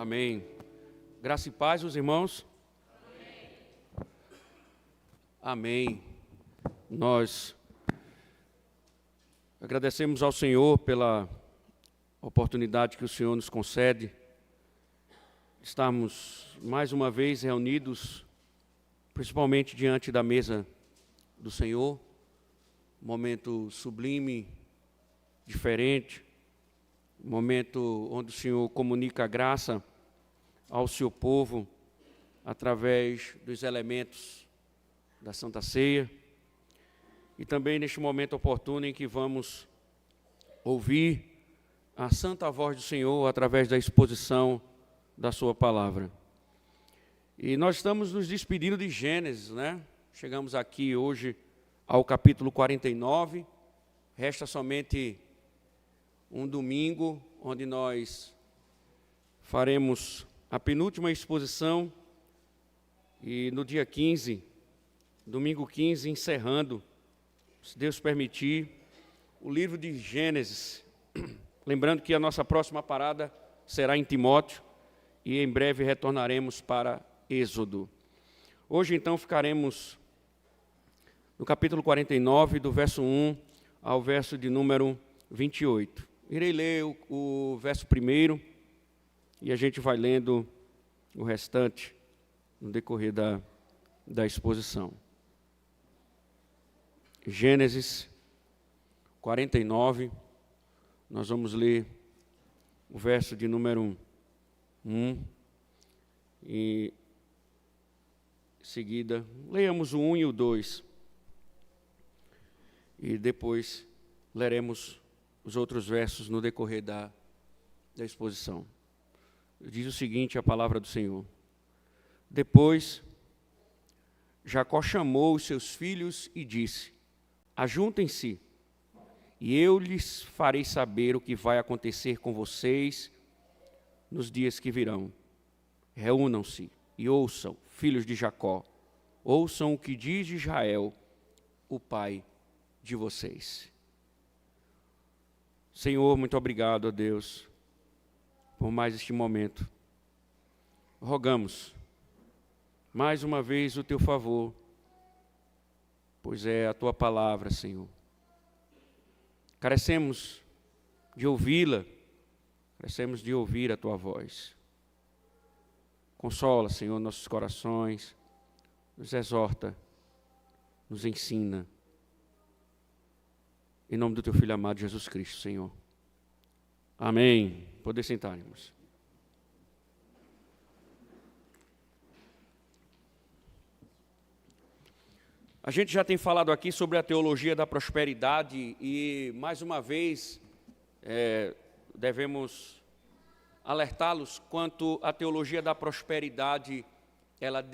Amém. Graça e paz, os irmãos. Amém. Nós agradecemos ao Senhor pela oportunidade que o Senhor nos concede. Estarmos mais uma vez reunidos, principalmente diante da mesa do Senhor. Momento sublime, diferente. Momento onde o Senhor comunica a graça ao seu povo através dos elementos da Santa Ceia. E também neste momento oportuno em que vamos ouvir a santa voz do Senhor através da exposição da sua palavra. E nós estamos nos despedindo de Gênesis, né? Chegamos aqui hoje ao capítulo 49. Resta somente um domingo, onde nós faremos a penúltima exposição, e no dia 15, domingo 15, encerrando, se Deus permitir, o livro de Gênesis. Lembrando que a nossa próxima parada será em Timóteo, e em breve retornaremos para Êxodo. Hoje, então, ficaremos no capítulo 49, do verso 1 ao verso de número 28. Irei ler o verso primeiro e a gente vai lendo o restante no decorrer da exposição. Gênesis 49, nós vamos ler o verso de número 1 e em seguida leamos o 1 e o 2 e depois leremos os outros versos no decorrer da exposição. Diz o seguinte a palavra do Senhor. Depois, Jacó chamou os seus filhos e disse: ajuntem-se, e eu lhes farei saber o que vai acontecer com vocês nos dias que virão. Reúnam-se e ouçam, filhos de Jacó, ouçam o que diz Israel, o pai de vocês. Senhor, muito obrigado, a Deus, por mais este momento. Rogamos, mais uma vez, o teu favor, pois é a tua palavra, Senhor. Carecemos de ouvi-la, carecemos de ouvir a tua voz. Consola, Senhor, nossos corações, nos exorta, nos ensina. Em nome do teu Filho amado, Jesus Cristo, Senhor. Amém. Poder sentar, irmãos. A gente já tem falado aqui sobre a teologia da prosperidade e, mais uma vez, devemos alertá-los quanto à teologia da prosperidade, ela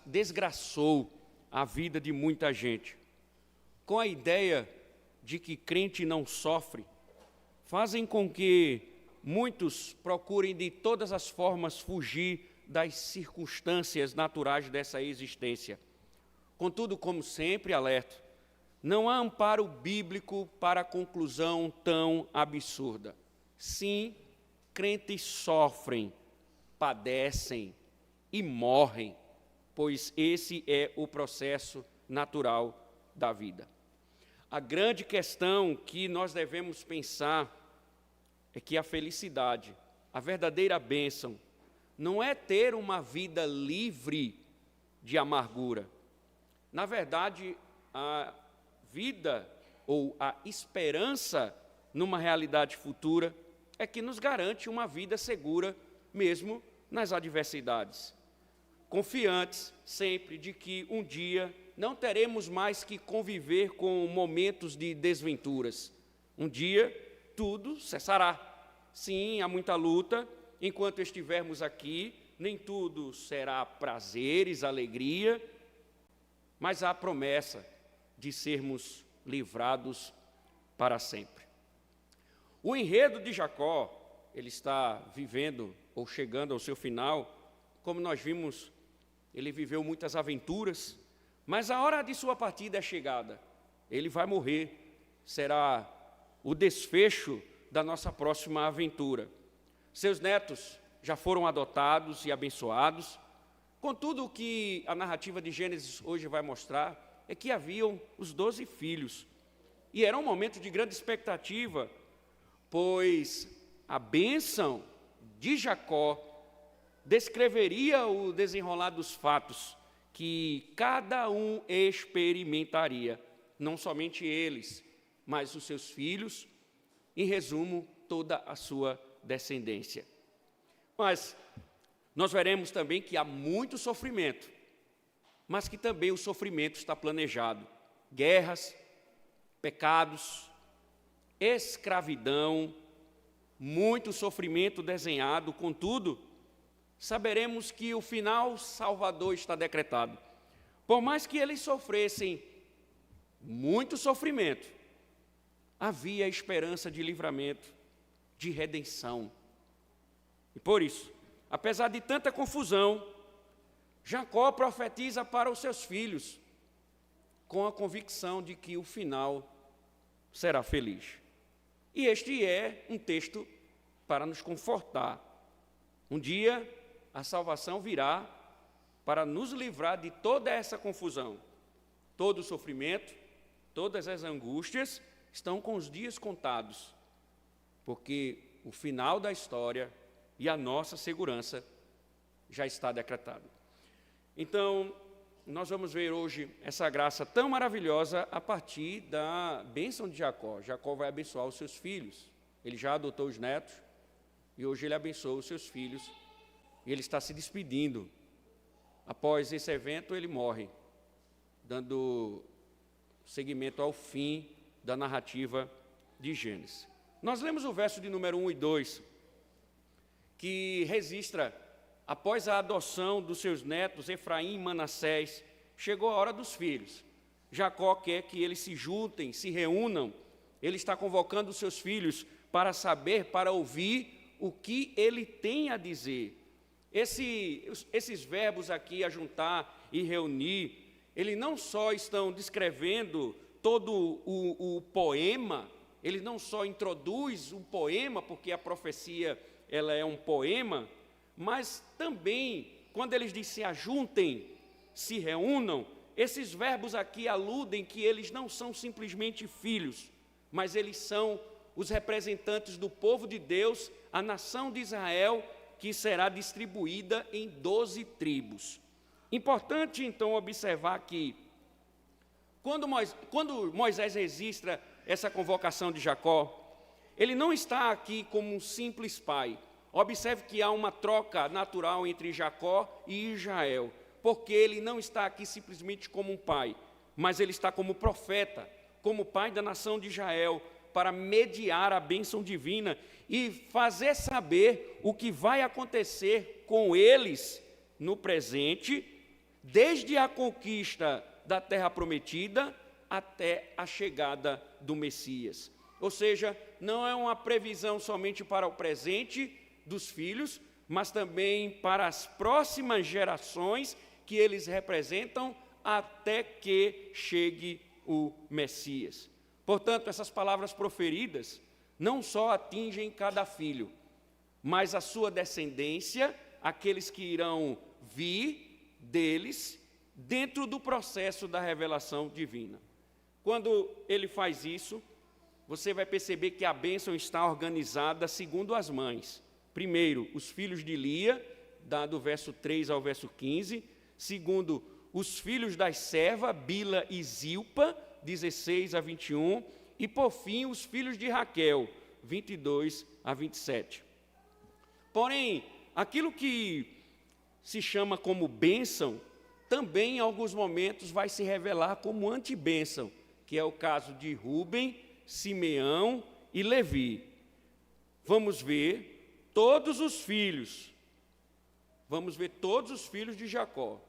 desgraçou a vida de muita gente. Com a ideia de que crente não sofre, fazem com que muitos procurem de todas as formas fugir das circunstâncias naturais dessa existência. Contudo, como sempre, alerto, não há amparo bíblico para a conclusão tão absurda. Sim, crentes sofrem, padecem e morrem, pois esse é o processo natural da vida. A grande questão que nós devemos pensar é que a felicidade, a verdadeira bênção, não é ter uma vida livre de amargura. Na verdade, a vida ou a esperança numa realidade futura é que nos garante uma vida segura, mesmo nas adversidades. Confiantes sempre de que um dia não teremos mais que conviver com momentos de desventuras. Um dia, tudo cessará. Sim, há muita luta. Enquanto estivermos aqui, nem tudo será prazeres, alegria, mas há a promessa de sermos livrados para sempre. O enredo de Jacó, ele está vivendo ou chegando ao seu final. Como nós vimos, ele viveu muitas aventuras, mas a hora de sua partida é chegada. Ele vai morrer, será o desfecho da nossa próxima aventura. Seus netos já foram adotados e abençoados. Contudo, o que a narrativa de Gênesis hoje vai mostrar é que haviam os 12 filhos. E era um momento de grande expectativa, pois a bênção de Jacó descreveria o desenrolar dos fatos que cada um experimentaria, não somente eles, mas os seus filhos, em resumo, toda a sua descendência. Mas nós veremos também que há muito sofrimento, mas que também o sofrimento está planejado. Guerras, pecados, escravidão, muito sofrimento desenhado, contudo, saberemos que o final salvador está decretado. Por mais que eles sofressem muito sofrimento, havia esperança de livramento, de redenção. E por isso, apesar de tanta confusão, Jacó profetiza para os seus filhos, com a convicção de que o final será feliz. E este é um texto para nos confortar. Um dia, a salvação virá para nos livrar de toda essa confusão. Todo o sofrimento, todas as angústias estão com os dias contados, porque o final da história e a nossa segurança já está decretado. Então, nós vamos ver hoje essa graça tão maravilhosa a partir da bênção de Jacó. Jacó vai abençoar os seus filhos. Ele já adotou os netos e hoje ele abençoa os seus filhos. E ele está se despedindo. Após esse evento, ele morre, dando seguimento ao fim da narrativa de Gênesis. Nós lemos o verso de número 1 e 2, que registra, após a adoção dos seus netos, Efraim e Manassés, chegou a hora dos filhos. Jacó quer que eles se juntem, se reúnam. Ele está convocando os seus filhos para saber, para ouvir o que ele tem a dizer. Esses verbos aqui, ajuntar e reunir, eles não só estão descrevendo todo o poema, ele não só introduz um poema, porque a profecia ela é um poema, mas também, quando eles dizem se ajuntem, se reúnam, esses verbos aqui aludem que eles não são simplesmente filhos, mas eles são os representantes do povo de Deus, a nação de Israel, que será distribuída em 12 tribos. Importante, então, observar que, quando Moisés registra essa convocação de Jacó, ele não está aqui como um simples pai. Observe que há uma troca natural entre Jacó e Israel, porque ele não está aqui simplesmente como um pai, mas ele está como profeta, como pai da nação de Israel, para mediar a bênção divina e fazer saber o que vai acontecer com eles no presente, desde a conquista da terra prometida até a chegada do Messias. Ou seja, não é uma previsão somente para o presente dos filhos, mas também para as próximas gerações que eles representam até que chegue o Messias. Portanto, essas palavras proferidas não só atingem cada filho, mas a sua descendência, aqueles que irão vir deles, dentro do processo da revelação divina. Quando ele faz isso, você vai perceber que a bênção está organizada segundo as mães. Primeiro, os filhos de Lia, do verso 3 ao verso 15. Segundo, os filhos das servas, Bila e Zilpa, 16 a 21. E, por fim, os filhos de Raquel, 22 a 27. Porém, aquilo que se chama como bênção, também em alguns momentos vai se revelar como antibênção, que é o caso de Rúben, Simeão e Levi. Vamos ver todos os filhos de Jacó.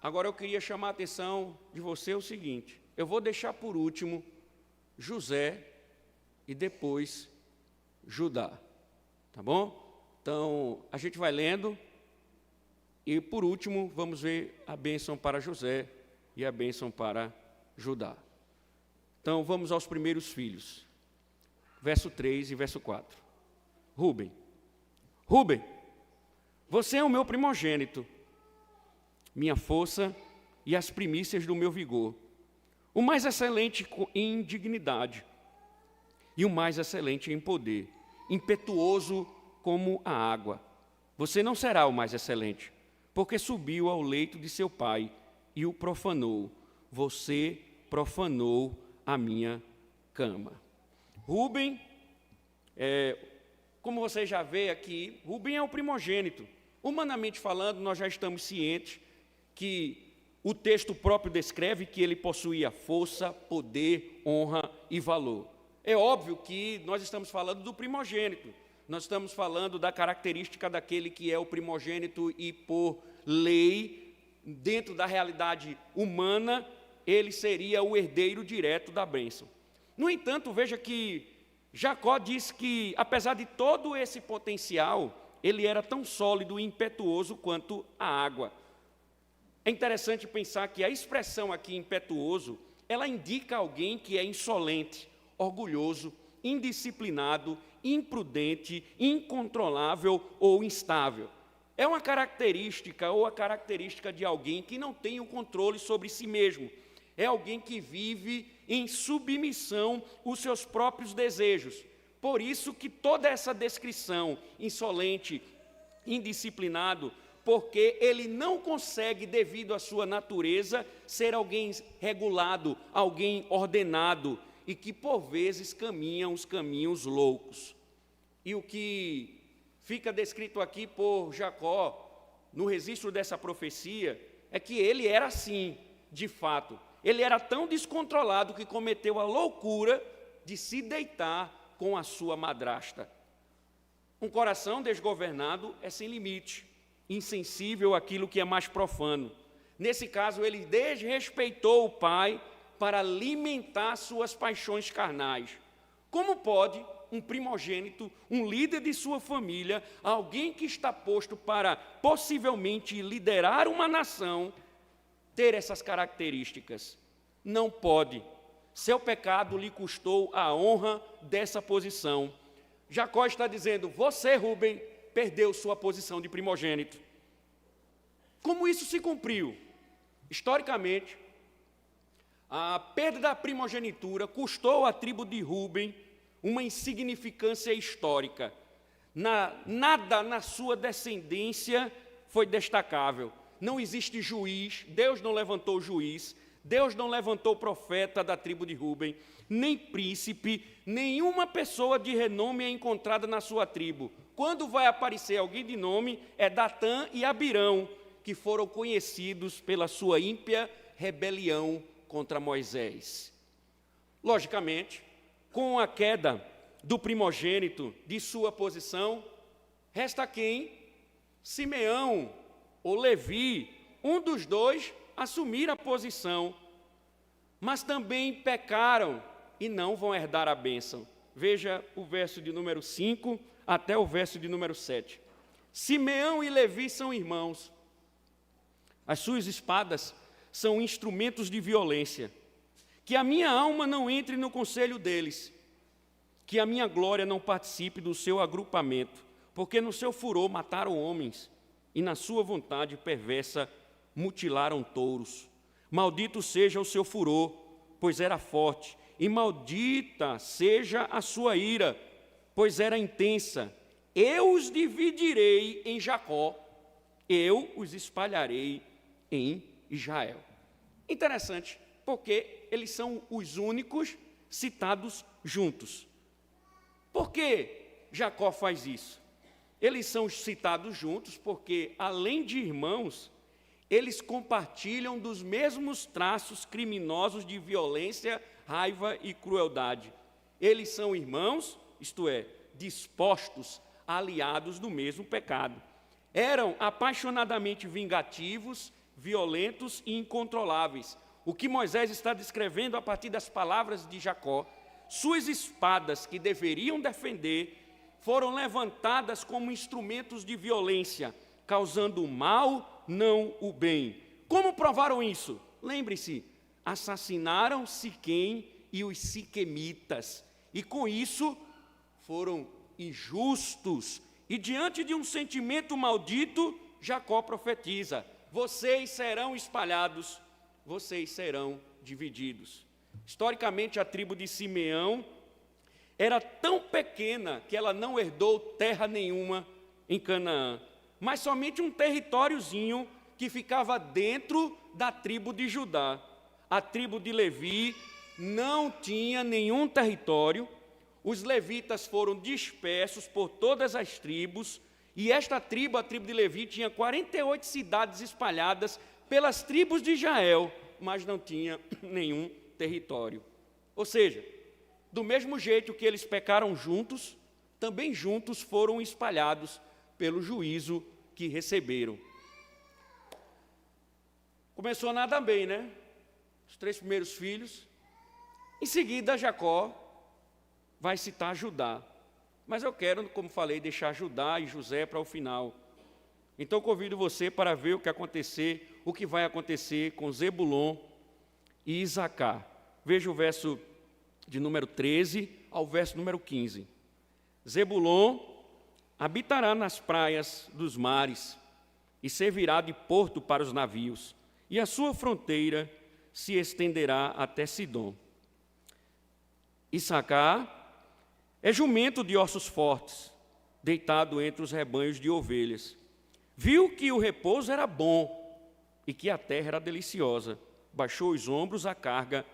Agora eu queria chamar a atenção de você o seguinte: eu vou deixar por último José e depois Judá, tá bom? Então, a gente vai lendo e, por último, vamos ver a bênção para José e a bênção para Judá. Então, vamos aos primeiros filhos, verso 3 e verso 4. Rúben. Rúben, você é o meu primogênito, minha força e as primícias do meu vigor, o mais excelente em dignidade e o mais excelente em poder, impetuoso como a água. Você não será o mais excelente, porque subiu ao leito de seu pai e o profanou. Você profanou a minha cama. Rúben, como você já vê aqui, Rúben é o primogênito. Humanamente falando, nós já estamos cientes que o texto próprio descreve que ele possuía força, poder, honra e valor. É óbvio que nós estamos falando do primogênito. Nós estamos falando da característica daquele que é o primogênito e, por lei, dentro da realidade humana, ele seria o herdeiro direto da bênção. No entanto, veja que Jacó diz que, apesar de todo esse potencial, ele era tão sólido e impetuoso quanto a água. É interessante pensar que a expressão aqui, impetuoso, ela indica alguém que é insolente, orgulhoso, indisciplinado, imprudente, incontrolável ou instável. É uma característica ou a característica de alguém que não tem o controle sobre si mesmo. É alguém que vive em submissão aos seus próprios desejos. Por isso que toda essa descrição, insolente, indisciplinado, porque ele não consegue, devido à sua natureza, ser alguém regulado, alguém ordenado, e que, por vezes, caminha os caminhos loucos. E o que fica descrito aqui por Jacó, no registro dessa profecia, é que ele era assim, de fato. Ele era tão descontrolado que cometeu a loucura de se deitar com a sua madrasta. Um coração desgovernado é sem limite, insensível àquilo que é mais profano. Nesse caso, ele desrespeitou o pai para alimentar suas paixões carnais. Como pode um primogênito, um líder de sua família, alguém que está posto para possivelmente liderar uma nação, ter essas características? Não pode. Seu pecado lhe custou a honra dessa posição. Jacó está dizendo: você, Rúben, perdeu sua posição de primogênito. Como isso se cumpriu? Historicamente, a perda da primogenitura custou à tribo de Rúben uma insignificância histórica. Nada na sua descendência foi destacável. Não existe juiz, Deus não levantou juiz, Deus não levantou profeta da tribo de Rúben, nem príncipe, nenhuma pessoa de renome é encontrada na sua tribo. Quando vai aparecer alguém de nome, é Datã e Abirão, que foram conhecidos pela sua ímpia rebelião contra Moisés. Logicamente, com a queda do primogênito de sua posição, resta quem? Simeão ou Levi, um dos dois, assumir a posição, mas também pecaram e não vão herdar a bênção. Veja o verso de número 5 até o verso de número 7. Simeão e Levi são irmãos. As suas espadas são instrumentos de violência. Que a minha alma não entre no conselho deles, que a minha glória não participe do seu agrupamento, porque no seu furor mataram homens, e na sua vontade perversa mutilaram touros. Maldito seja o seu furor, pois era forte, e maldita seja a sua ira, pois era intensa. Eu os dividirei em Jacó, eu os espalharei em Israel. Interessante, porque eles são os únicos citados juntos. Por que Jacó faz isso? Eles são citados juntos porque, além de irmãos, eles compartilham dos mesmos traços criminosos de violência, raiva e crueldade. Eles são irmãos, isto é, dispostos, aliados do mesmo pecado. Eram apaixonadamente vingativos, violentos e incontroláveis. O que Moisés está descrevendo a partir das palavras de Jacó, suas espadas que deveriam defender, foram levantadas como instrumentos de violência, causando o mal, não o bem. Como provaram isso? Lembre-se, assassinaram Siquém e os siquemitas, e com isso foram injustos E diante de um sentimento maldito, Jacó profetiza: vocês serão espalhados, vocês serão divididos. Historicamente, a tribo de Simeão era tão pequena que ela não herdou terra nenhuma em Canaã, mas somente um territóriozinho que ficava dentro da tribo de Judá. A tribo de Levi não tinha nenhum território. Os levitas foram dispersos por todas as tribos, e esta tribo, a tribo de Levi, tinha 48 cidades espalhadas pelas tribos de Israel, mas não tinha nenhum território. Ou seja, do mesmo jeito que eles pecaram juntos, também juntos foram espalhados pelo juízo que receberam. Começou nada bem, né? Os 3 primeiros filhos. Em seguida, Jacó vai citar Judá. Mas eu quero, como falei, deixar Judá e José para o final. Então, convido você para ver o que vai acontecer com Zebulon e Isacar. Veja o verso de número 13 ao verso número 15. Zebulon habitará nas praias dos mares e servirá de porto para os navios, e a sua fronteira se estenderá até Sidom. Issacar é jumento de ossos fortes, deitado entre os rebanhos de ovelhas. Viu que o repouso era bom e que a terra era deliciosa. Baixou os ombros à carga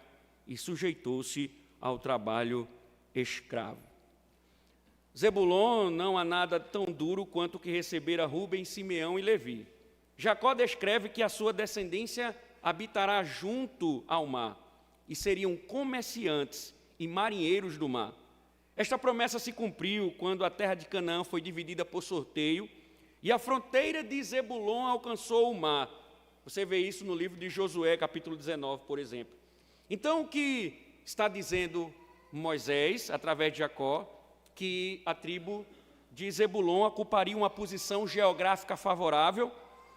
e sujeitou-se ao trabalho escravo. Zebulon não há nada tão duro quanto que recebera Rúben, Simeão e Levi. Jacó descreve que a sua descendência habitará junto ao mar e seriam comerciantes e marinheiros do mar. Esta promessa se cumpriu quando a terra de Canaã foi dividida por sorteio e a fronteira de Zebulon alcançou o mar. Você vê isso no livro de Josué, capítulo 19, por exemplo. Então, o que está dizendo Moisés, através de Jacó, que a tribo de Zebulon ocuparia uma posição geográfica favorável,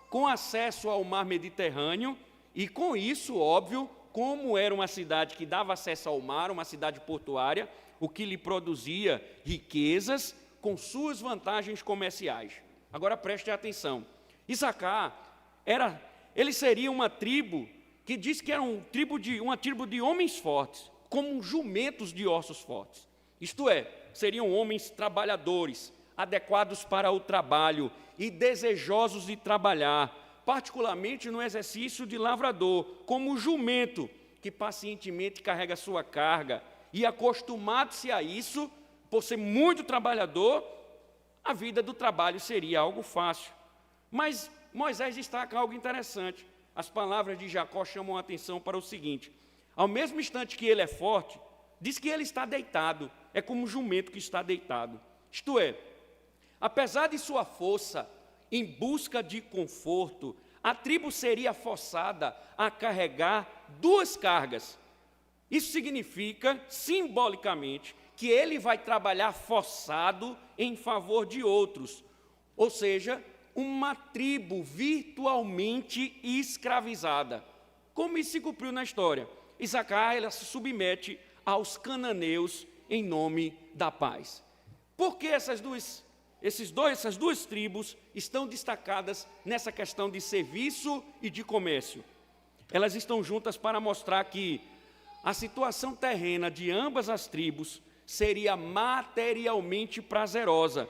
com acesso ao mar Mediterrâneo, e com isso, óbvio, como era uma cidade que dava acesso ao mar, uma cidade portuária, o que lhe produzia riquezas com suas vantagens comerciais. Agora preste atenção. Issacar ele seria uma tribo que diz que era uma tribo de homens fortes, como jumentos de ossos fortes. Isto é, seriam homens trabalhadores, adequados para o trabalho e desejosos de trabalhar, particularmente no exercício de lavrador, como o jumento que pacientemente carrega sua carga. E acostumado-se a isso, por ser muito trabalhador, a vida do trabalho seria algo fácil. Mas Moisés destaca algo interessante. As palavras de Jacó chamam a atenção para o seguinte: ao mesmo instante que ele é forte, diz que ele está deitado, é como um jumento que está deitado. Isto é, apesar de sua força em busca de conforto, a tribo seria forçada a carregar 2 cargas. Isso significa, simbolicamente, que ele vai trabalhar forçado em favor de outros, ou seja, uma tribo virtualmente escravizada. Como isso se cumpriu na história? Issacar, ela se submete aos cananeus em nome da paz. Por que essas duas tribos estão destacadas nessa questão de serviço e de comércio? Elas estão juntas para mostrar que a situação terrena de ambas as tribos seria materialmente prazerosa,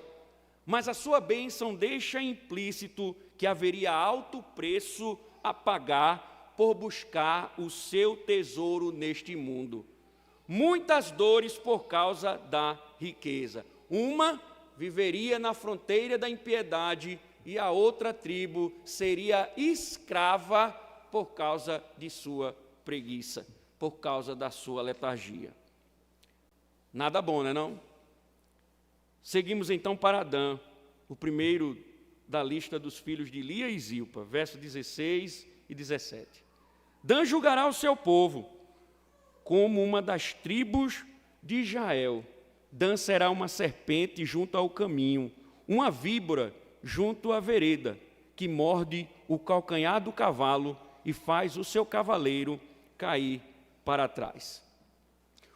mas a sua bênção deixa implícito que haveria alto preço a pagar por buscar o seu tesouro neste mundo. Muitas dores por causa da riqueza. Uma viveria na fronteira da impiedade e a outra tribo seria escrava por causa de sua preguiça, por causa da sua letargia. Nada bom, não é não? Seguimos então para Adã, o primeiro da lista dos filhos de Lia e Zilpa, versos 16 e 17. Dan julgará o seu povo como uma das tribos de Israel. Dan será uma serpente junto ao caminho, uma víbora junto à vereda, que morde o calcanhar do cavalo e faz o seu cavaleiro cair para trás.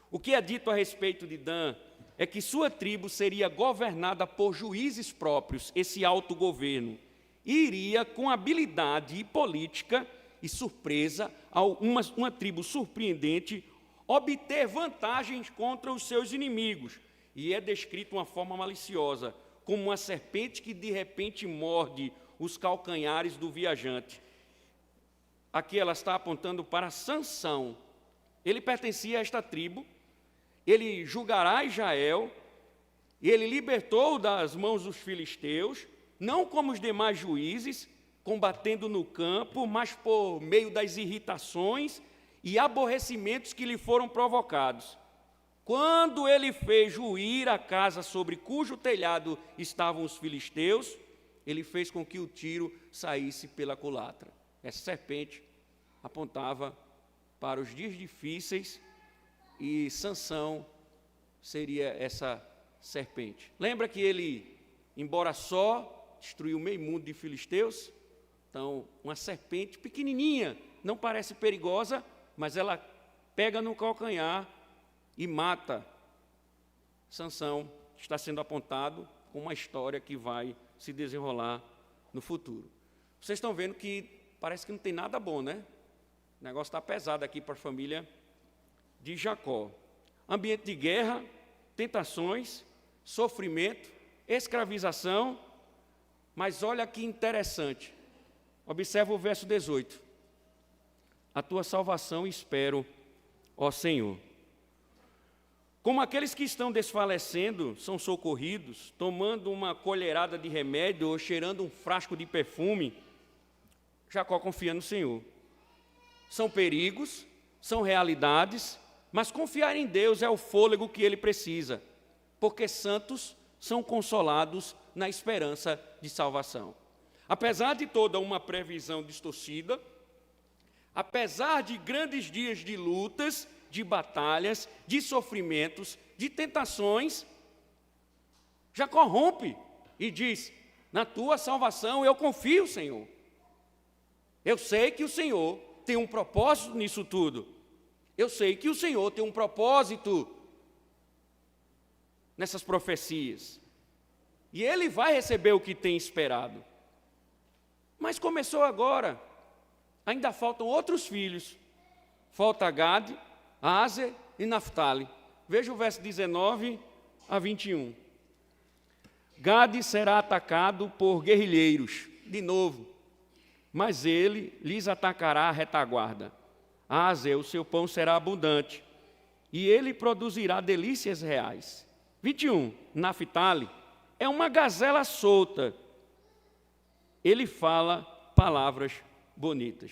O que é dito a respeito de Dan é que sua tribo seria governada por juízes próprios, esse autogoverno, e iria com habilidade e política e surpresa, uma tribo surpreendente, obter vantagens contra os seus inimigos. E é descrito de uma forma maliciosa, como uma serpente que de repente morde os calcanhares do viajante. Aqui ela está apontando para Sansão. Ele pertencia a esta tribo, ele julgará Israel, e ele libertou das mãos dos filisteus, não como os demais juízes, combatendo no campo, mas por meio das irritações e aborrecimentos que lhe foram provocados. Quando ele fez ruir a casa sobre cujo telhado estavam os filisteus, ele fez com que o tiro saísse pela culatra. Essa serpente apontava para os dias difíceis e Sansão seria essa serpente. Lembra que ele, embora só, destruiu meio mundo de filisteus? Então, uma serpente pequenininha, não parece perigosa, mas ela pega no calcanhar e mata. Sansão está sendo apontado com uma história que vai se desenrolar no futuro. Vocês estão vendo que parece que não tem nada bom, né? O negócio está pesado aqui para a família de Jacó. Ambiente de guerra, tentações, sofrimento, escravização, mas olha que interessante. Observa o verso 18. A tua salvação espero, ó Senhor. Como aqueles que estão desfalecendo são socorridos, tomando uma colherada de remédio ou cheirando um frasco de perfume, Jacó confia no Senhor. São perigos, são realidades, mas confiar em Deus é o fôlego que ele precisa, porque santos são consolados na esperança de salvação. Apesar de toda uma previsão distorcida, apesar de grandes dias de lutas, de batalhas, de sofrimentos, de tentações, Jacó rompe e diz: na tua salvação eu confio, Senhor. Eu sei que o Senhor tem um propósito nisso tudo. Eu sei que o Senhor tem um propósito nessas profecias. E ele vai receber o que tem esperado. Mas começou agora. Ainda faltam outros filhos. Falta Gade, Aser e Naftali. Veja o verso 19 a 21. Gade será atacado por guerrilheiros, de novo, mas ele lhes atacará a retaguarda. Aser, o seu pão será abundante, e ele produzirá delícias reais. 21. Naftali é uma gazela solta. Ele fala palavras bonitas.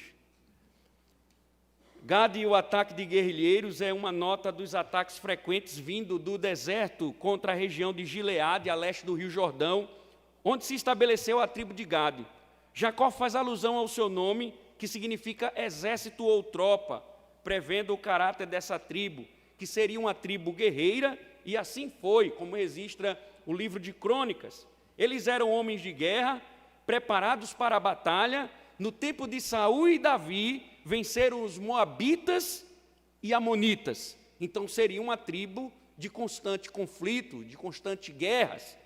Gade e o ataque de guerrilheiros é uma nota dos ataques frequentes vindo do deserto contra a região de Gileade, a leste do Rio Jordão, onde se estabeleceu a tribo de Gade. Jacó faz alusão ao seu nome, que significa exército ou tropa, prevendo o caráter dessa tribo, que seria uma tribo guerreira, e assim foi, como registra o livro de Crônicas. Eles eram homens de guerra, preparados para a batalha. No tempo de Saul e Davi, venceram os moabitas e amonitas. Então seria uma tribo de constante conflito, de constante guerras.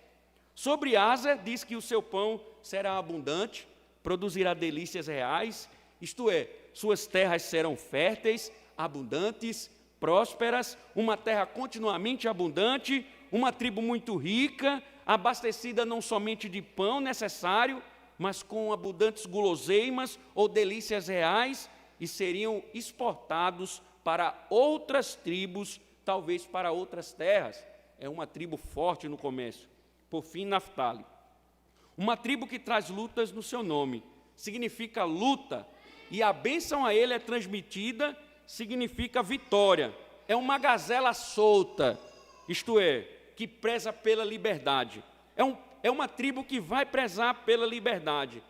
Sobre Aser, diz que o seu pão será abundante, produzirá delícias reais, isto é, suas terras serão férteis, abundantes, prósperas, uma terra continuamente abundante, uma tribo muito rica, abastecida não somente de pão necessário, mas com abundantes guloseimas ou delícias reais, e seriam exportados para outras tribos, talvez para outras terras. É uma tribo forte no comércio. Por fim, Naftali. Uma tribo que traz lutas no seu nome, significa luta, e a bênção a ele é transmitida, significa vitória. É uma gazela solta, isto é, que preza pela liberdade. É uma tribo que vai prezar pela liberdade.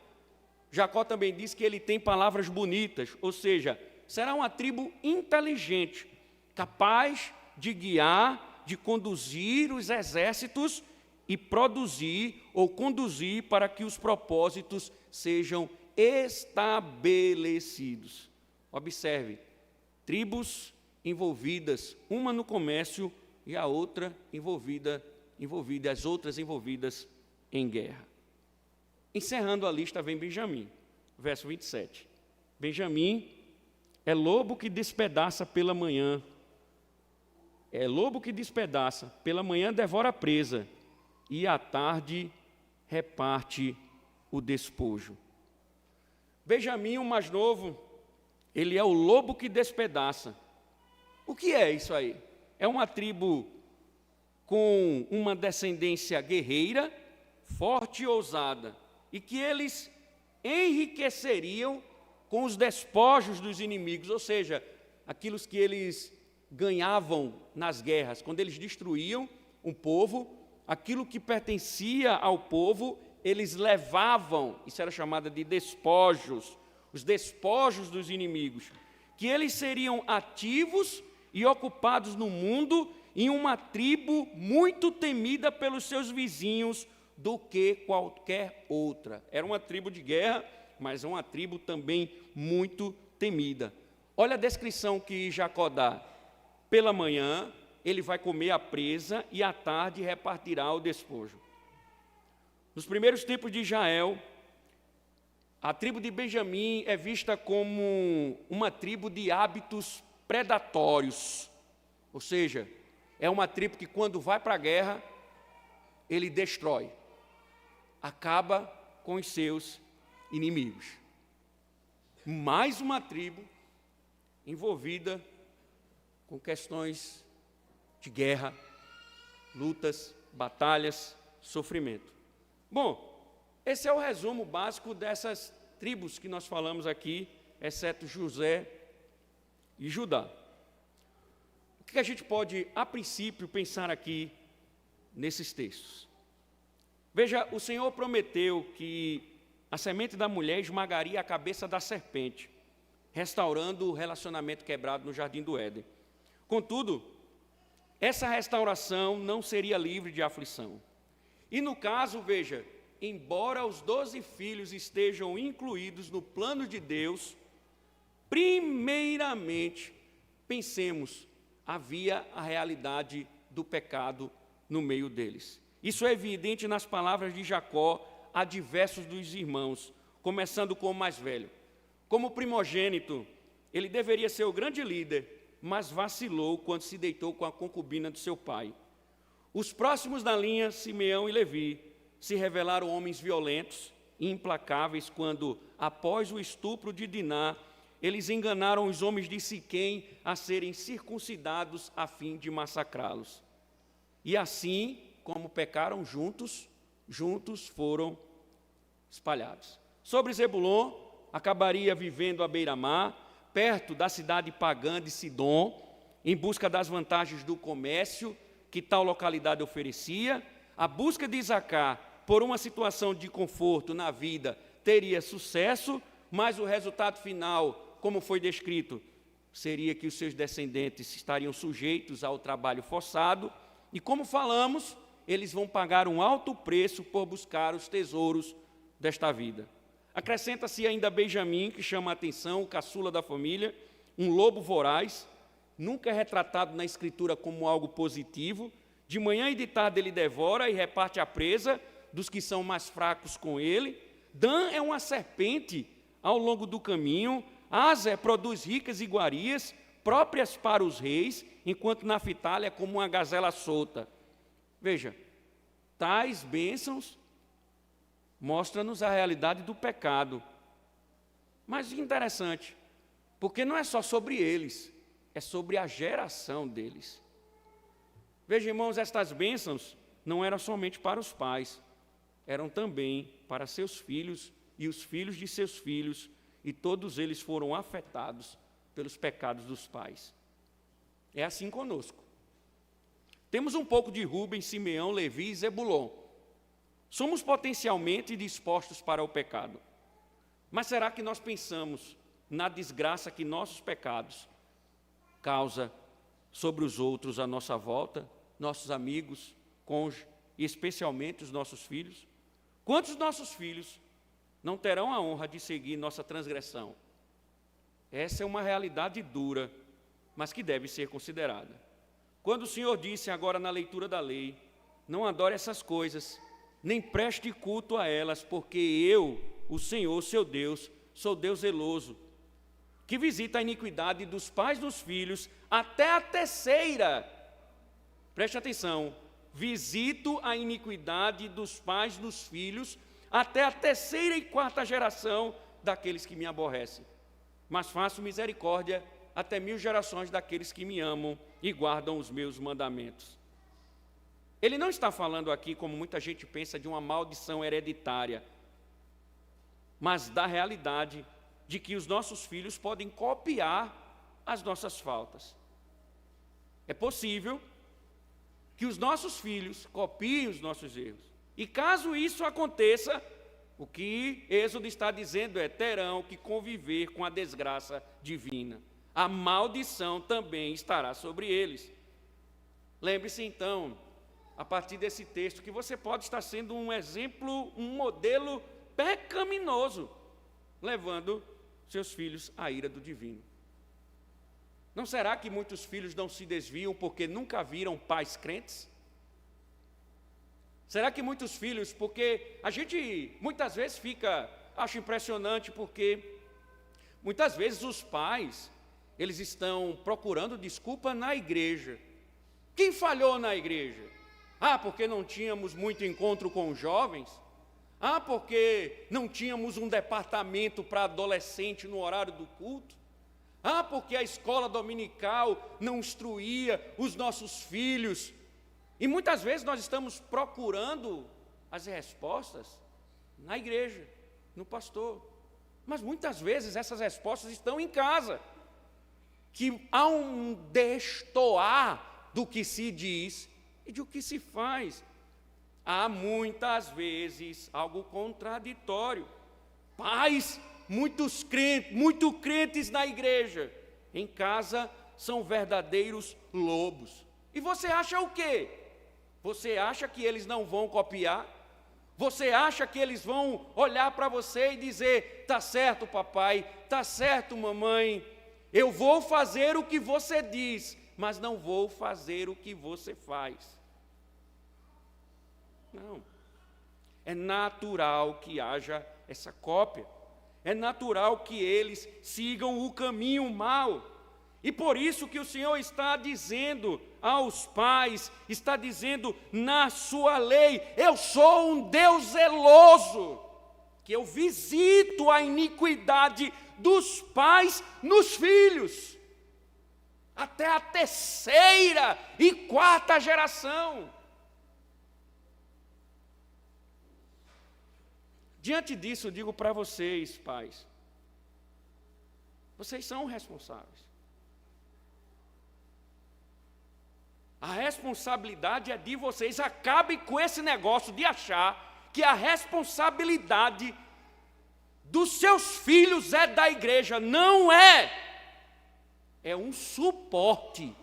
Jacó também diz que ele tem palavras bonitas, ou seja, será uma tribo inteligente, capaz de guiar, de conduzir os exércitos e produzir ou conduzir para que os propósitos sejam estabelecidos. Observe, tribos envolvidas, uma no comércio, e a outra as outras envolvidas em guerra. Encerrando a lista vem Benjamim, verso 27. Benjamim é lobo que despedaça pela manhã. É lobo que despedaça, pela manhã devora a presa, e à tarde reparte o despojo. Benjamim, o mais novo, ele é o lobo que despedaça. O que é isso aí? É uma tribo com uma descendência guerreira, forte e ousada, e que eles enriqueceriam com os despojos dos inimigos, ou seja, aquilo que eles ganhavam nas guerras. Quando eles destruíam um povo, aquilo que pertencia ao povo, eles levavam, isso era chamado de despojos, os despojos dos inimigos, que eles seriam ativos e ocupados no mundo em uma tribo muito temida pelos seus vizinhos do que qualquer outra. Era uma tribo de guerra, mas é uma tribo também muito temida. Olha a descrição que Jacó dá. Pela manhã, ele vai comer a presa e à tarde repartirá o despojo. Nos primeiros tempos de Israel, a tribo de Benjamim é vista como uma tribo de hábitos predatórios. Ou seja, é uma tribo que quando vai para a guerra, ele destrói, acaba com os seus inimigos. Mais uma tribo envolvida com questões de guerra, lutas, batalhas, sofrimento. Bom, esse é o resumo básico dessas tribos que nós falamos aqui, exceto José e Judá. O que a gente pode, a princípio, pensar aqui nesses textos? Veja, o Senhor prometeu que a semente da mulher esmagaria a cabeça da serpente, restaurando o relacionamento quebrado no Jardim do Éden. Contudo, essa restauração não seria livre de aflição. E no caso, veja, embora os 12 filhos estejam incluídos no plano de Deus, primeiramente, pensemos, havia a realidade do pecado no meio deles. Isso é evidente nas palavras de Jacó a diversos dos irmãos, começando com o mais velho. Como primogênito, ele deveria ser o grande líder, mas vacilou quando se deitou com a concubina do seu pai. Os próximos da linha, Simeão e Levi, se revelaram homens violentos e implacáveis quando, após o estupro de Diná, eles enganaram os homens de Siquém a serem circuncidados a fim de massacrá-los. E assim, como pecaram juntos foram espalhados. Sobre Zebulon, acabaria vivendo à beira-mar, perto da cidade pagã de Sidom, em busca das vantagens do comércio que tal localidade oferecia. A busca de Isacar por uma situação de conforto na vida teria sucesso, mas o resultado final, como foi descrito, seria que os seus descendentes estariam sujeitos ao trabalho forçado, e como falamos, eles vão pagar um alto preço por buscar os tesouros desta vida. Acrescenta-se ainda Benjamim, que chama a atenção, o caçula da família, um lobo voraz, nunca é retratado na Escritura como algo positivo. De manhã e de tarde ele devora e reparte a presa dos que são mais fracos com ele. Dan é uma serpente ao longo do caminho. Aser produz ricas iguarias, próprias para os reis, enquanto Naftali é como uma gazela solta. Veja, tais bênçãos mostram-nos a realidade do pecado. Mas interessante, porque não é só sobre eles, é sobre a geração deles. Veja, irmãos, estas bênçãos não eram somente para os pais, eram também para seus filhos e os filhos de seus filhos, e todos eles foram afetados pelos pecados dos pais. É assim conosco. Temos um pouco de Rúben, Simeão, Levi e Zebulon. Somos potencialmente dispostos para o pecado. Mas será que nós pensamos na desgraça que nossos pecados causam sobre os outros à nossa volta, nossos amigos, cônjuges e especialmente os nossos filhos? Quantos nossos filhos não terão a honra de seguir nossa transgressão? Essa é uma realidade dura, mas que deve ser considerada. Quando o Senhor disse agora na leitura da lei, não adore essas coisas, nem preste culto a elas, porque eu, o Senhor, seu Deus, sou Deus zeloso, que visita a iniquidade dos pais dos filhos até a terceira. Preste atenção, visito a iniquidade dos pais dos filhos até a terceira e quarta geração daqueles que me aborrecem. Mas faço misericórdia até 1000 gerações daqueles que me amam e guardam os meus mandamentos. Ele não está falando aqui, como muita gente pensa, de uma maldição hereditária, mas da realidade de que os nossos filhos podem copiar as nossas faltas. É possível que os nossos filhos copiem os nossos erros. E caso isso aconteça, o que Êxodo está dizendo é: terão que conviver com a desgraça divina. A maldição também estará sobre eles. Lembre-se então, a partir desse texto, que você pode estar sendo um exemplo, um modelo pecaminoso, levando seus filhos à ira do divino. Não será que muitos filhos não se desviam porque nunca viram pais crentes? Será que muitos filhos, porque a gente muitas vezes acho impressionante, porque muitas vezes os pais, eles estão procurando desculpa na igreja. Quem falhou na igreja? Porque não tínhamos muito encontro com os jovens? Porque não tínhamos um departamento para adolescente no horário do culto? Porque a escola dominical não instruía os nossos filhos? E muitas vezes nós estamos procurando as respostas na igreja, no pastor. Mas muitas vezes essas respostas estão em casa, que há um destoar do que se diz e do que se faz. Há muitas vezes algo contraditório. Pais muito crentes na igreja, em casa são verdadeiros lobos. E você acha o quê? Você acha que eles não vão copiar? Você acha que eles vão olhar para você e dizer: tá certo, papai, tá certo, mamãe, eu vou fazer o que você diz, mas não vou fazer o que você faz? Não. É natural que haja essa cópia. É natural que eles sigam o caminho mau. E por isso que o Senhor está dizendo aos pais, está dizendo na sua lei: eu sou um Deus zeloso, que eu visito a iniquidade dos pais nos filhos, até a terceira e quarta geração. Diante disso, eu digo para vocês, pais, vocês são responsáveis. A responsabilidade é de vocês. Acabe com esse negócio de achar que a responsabilidade dos seus filhos é da igreja. Não é. É um suporte.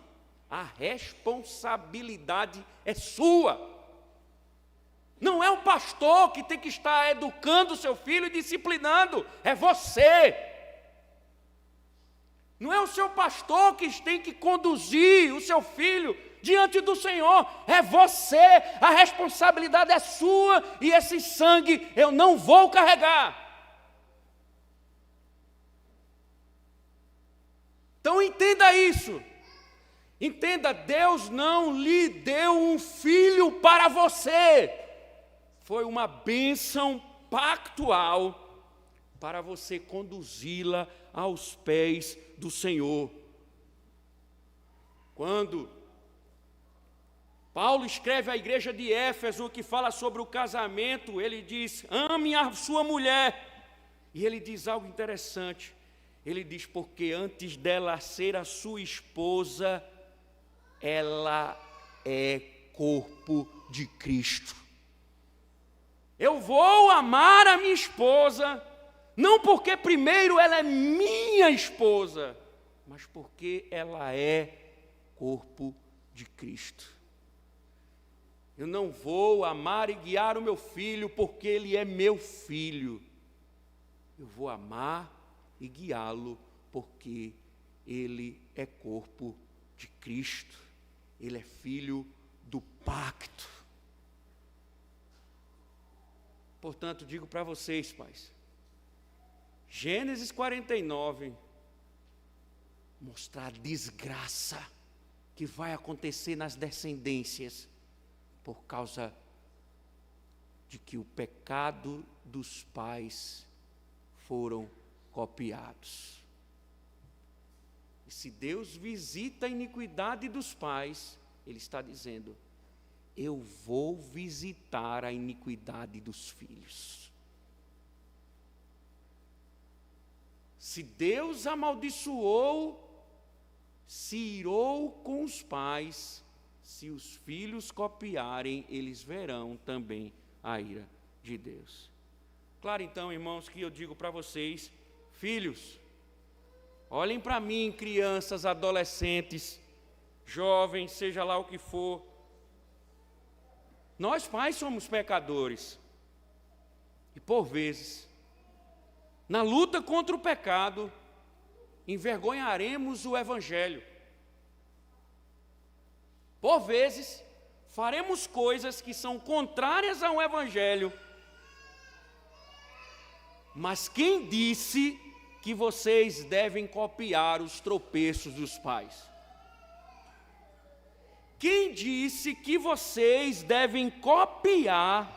A responsabilidade é sua. Não é o pastor que tem que estar educando o seu filho e disciplinando. É você. Não é o seu pastor que tem que conduzir o seu filho diante do Senhor, é você. A responsabilidade é sua e esse sangue eu não vou carregar. Então entenda isso. Entenda, Deus não lhe deu um filho para você. Foi uma bênção pactual para você conduzi-la aos pés do Senhor. Quando Paulo escreve à igreja de Éfeso, que fala sobre o casamento, ele diz: ame a sua mulher. E ele diz algo interessante. Ele diz: porque antes dela ser a sua esposa, ela é corpo de Cristo. Eu vou amar a minha esposa, não porque primeiro ela é minha esposa, mas porque ela é corpo de Cristo. Eu não vou amar e guiar o meu filho porque ele é meu filho. Eu vou amar e guiá-lo porque ele é corpo de Cristo. ele é filho do pacto. Portanto, digo para vocês, pais, Gênesis 49, mostrar a desgraça que vai acontecer nas descendências, por causa de que o pecado dos pais foram copiados. E se Deus visita a iniquidade dos pais, Ele está dizendo: eu vou visitar a iniquidade dos filhos. Se Deus amaldiçoou, se irou com os pais, se os filhos copiarem, eles verão também a ira de Deus. Claro, então, irmãos, que eu digo para vocês, filhos, olhem para mim, crianças, adolescentes, jovens, seja lá o que for. Nós pais somos pecadores. E por vezes, na luta contra o pecado, envergonharemos o Evangelho. Por vezes, faremos coisas que são contrárias ao Evangelho. Mas quem disse que vocês devem copiar os tropeços dos pais? Quem disse que vocês devem copiar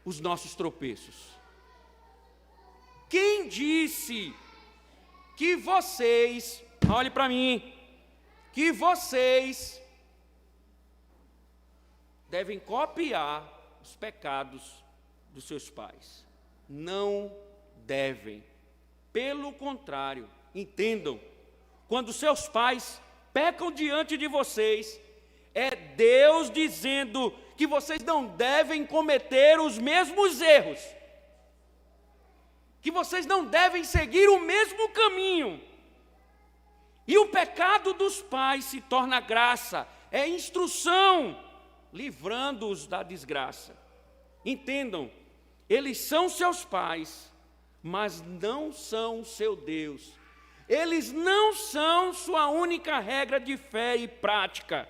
os nossos tropeços? Quem disse que vocês, olhe para mim, que vocês devem copiar os pecados dos seus pais? Não devem. Pelo contrário, entendam, quando seus pais pecam diante de vocês, é Deus dizendo que vocês não devem cometer os mesmos erros, que vocês não devem seguir o mesmo caminho. E o pecado dos pais se torna graça, é instrução, livrando-os da desgraça. Entendam, eles são seus pais, mas não são seu Deus. Eles não são sua única regra de fé e prática.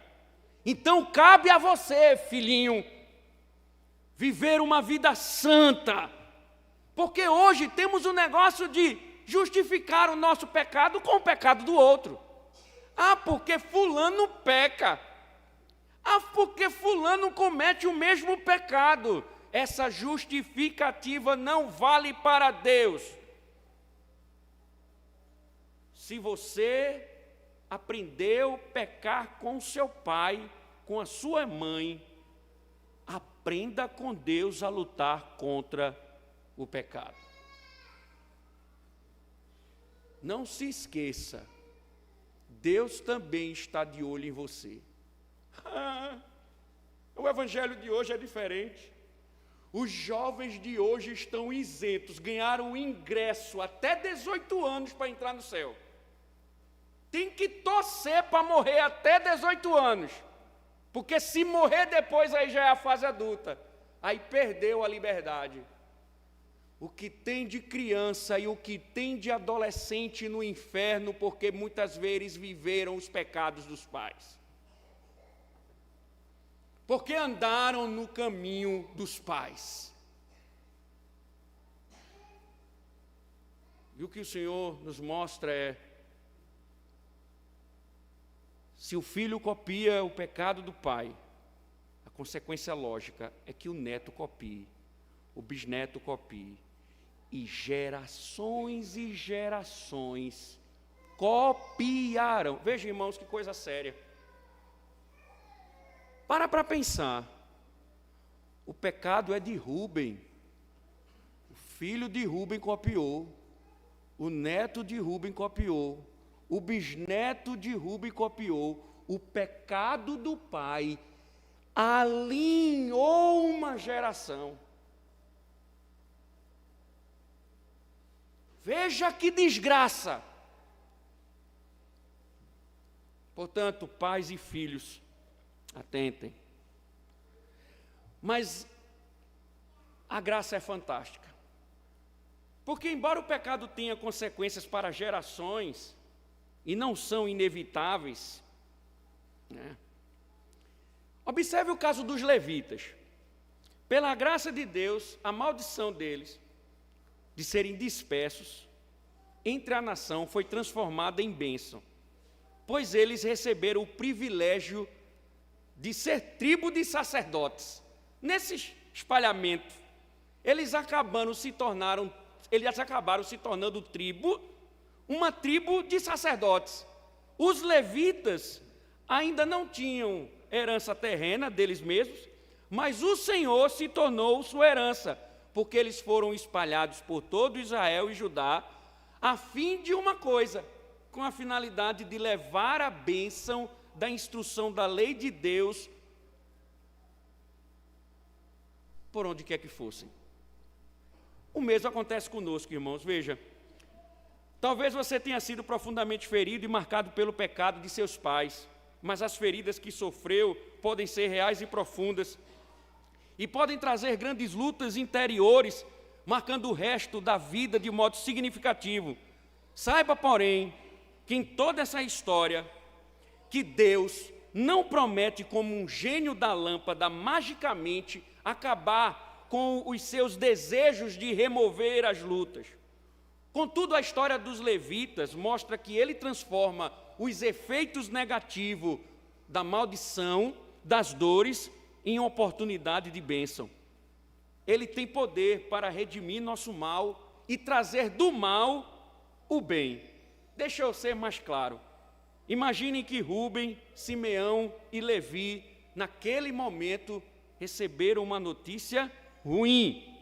Então cabe a você, filhinho, viver uma vida santa. Porque hoje temos um negócio de justificar o nosso pecado com o pecado do outro. Ah, porque fulano peca. Ah, porque fulano comete o mesmo pecado. Essa justificativa não vale para Deus. Se você aprendeu a pecar com seu pai, com a sua mãe, aprenda com Deus a lutar contra o pecado. Não se esqueça, Deus também está de olho em você. O evangelho de hoje é diferente. Os jovens de hoje estão isentos, ganharam o ingresso até 18 anos para entrar no céu. Tem que torcer para morrer até 18 anos, porque se morrer depois, aí já é a fase adulta, aí perdeu a liberdade. O que tem de criança e o que tem de adolescente no inferno, porque muitas vezes viveram os pecados dos pais. Porque andaram no caminho dos pais. E o que o Senhor nos mostra é, se o filho copia o pecado do pai, a consequência lógica é que o neto copie, o bisneto copie. E gerações copiarão. Veja, irmãos, que coisa séria. Para pensar. O pecado é de Rúben. O filho de Rúben copiou. O neto de Rúben copiou. O bisneto de Rúben copiou. O pecado do pai alinhou uma geração. Veja que desgraça. Portanto, pais e filhos, atentem. Mas a graça é fantástica. Porque embora o pecado tenha consequências para gerações, e não são inevitáveis, né? Observe o caso dos levitas. Pela graça de Deus, a maldição deles, de serem dispersos entre a nação, foi transformada em bênção, pois eles receberam o privilégio de ser tribo de sacerdotes. Nesse espalhamento, eles acabaram se tornando uma tribo de sacerdotes. Os levitas ainda não tinham herança terrena deles mesmos, mas o Senhor se tornou sua herança, porque eles foram espalhados por todo Israel e Judá, a fim de uma coisa, com a finalidade de levar a bênção da instrução da lei de Deus por onde quer que fossem. O mesmo acontece conosco, irmãos. Veja, talvez você tenha sido profundamente ferido e marcado pelo pecado de seus pais, mas as feridas que sofreu podem ser reais e profundas e podem trazer grandes lutas interiores, marcando o resto da vida de modo significativo. Saiba, porém, que em toda essa história, que Deus não promete, como um gênio da lâmpada, magicamente acabar com os seus desejos de remover as lutas. Contudo, a história dos levitas mostra que ele transforma os efeitos negativos da maldição, das dores, em oportunidade de bênção. Ele tem poder para redimir nosso mal e trazer do mal o bem. Deixa eu ser mais claro. Imaginem que Rúben, Simeão e Levi, naquele momento, receberam uma notícia ruim.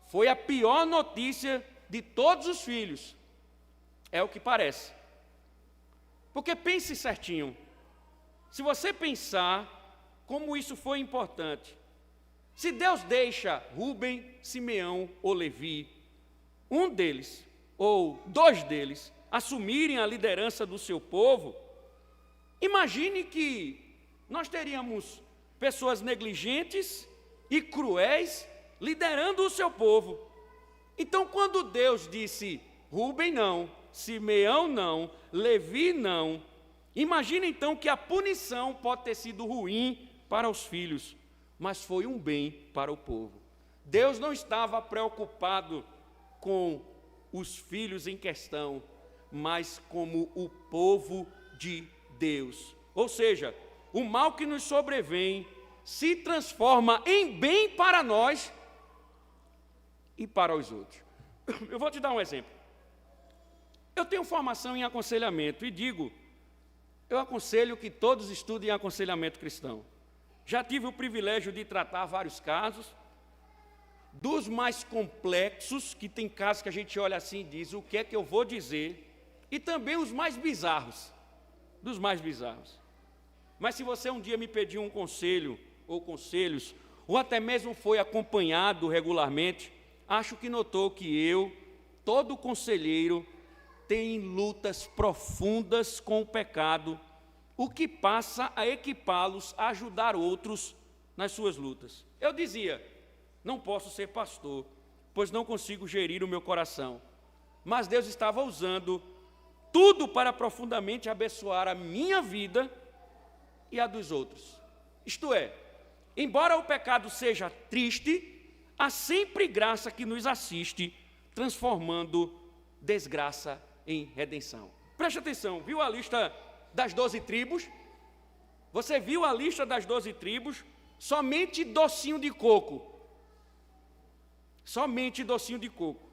Foi a pior notícia de todos os filhos. É o que parece. Porque pense certinho. Se você pensar como isso foi importante, se Deus deixa Rúben, Simeão ou Levi, um deles ou dois deles, assumirem a liderança do seu povo, imagine que nós teríamos pessoas negligentes e cruéis liderando o seu povo. Então, quando Deus disse, Rúben não, Simeão não, Levi não, imagine então que a punição pode ter sido ruim para os filhos, mas foi um bem para o povo. Deus não estava preocupado com os filhos em questão, mas como o povo de Deus. Ou seja, o mal que nos sobrevém se transforma em bem para nós e para os outros. Eu vou te dar um exemplo. Eu tenho formação em aconselhamento e eu aconselho que todos estudem aconselhamento cristão. Já tive o privilégio de tratar vários casos, dos mais complexos, que tem casos que a gente olha assim e diz, o que é que eu vou dizer, e também os mais bizarros, dos mais bizarros. Mas se você um dia me pediu um conselho, ou conselhos, ou até mesmo foi acompanhado regularmente, acho que notou que eu, todo conselheiro, tem lutas profundas com o pecado, o que passa a equipá-los a ajudar outros nas suas lutas. Eu dizia, não posso ser pastor, pois não consigo gerir o meu coração. Mas Deus estava usando tudo para profundamente abençoar a minha vida e a dos outros. Isto é, embora o pecado seja triste, há sempre graça que nos assiste, transformando desgraça em redenção. Preste atenção, viu a lista das 12 tribos? Você viu a lista das 12 tribos? Somente docinho de coco. Somente docinho de coco.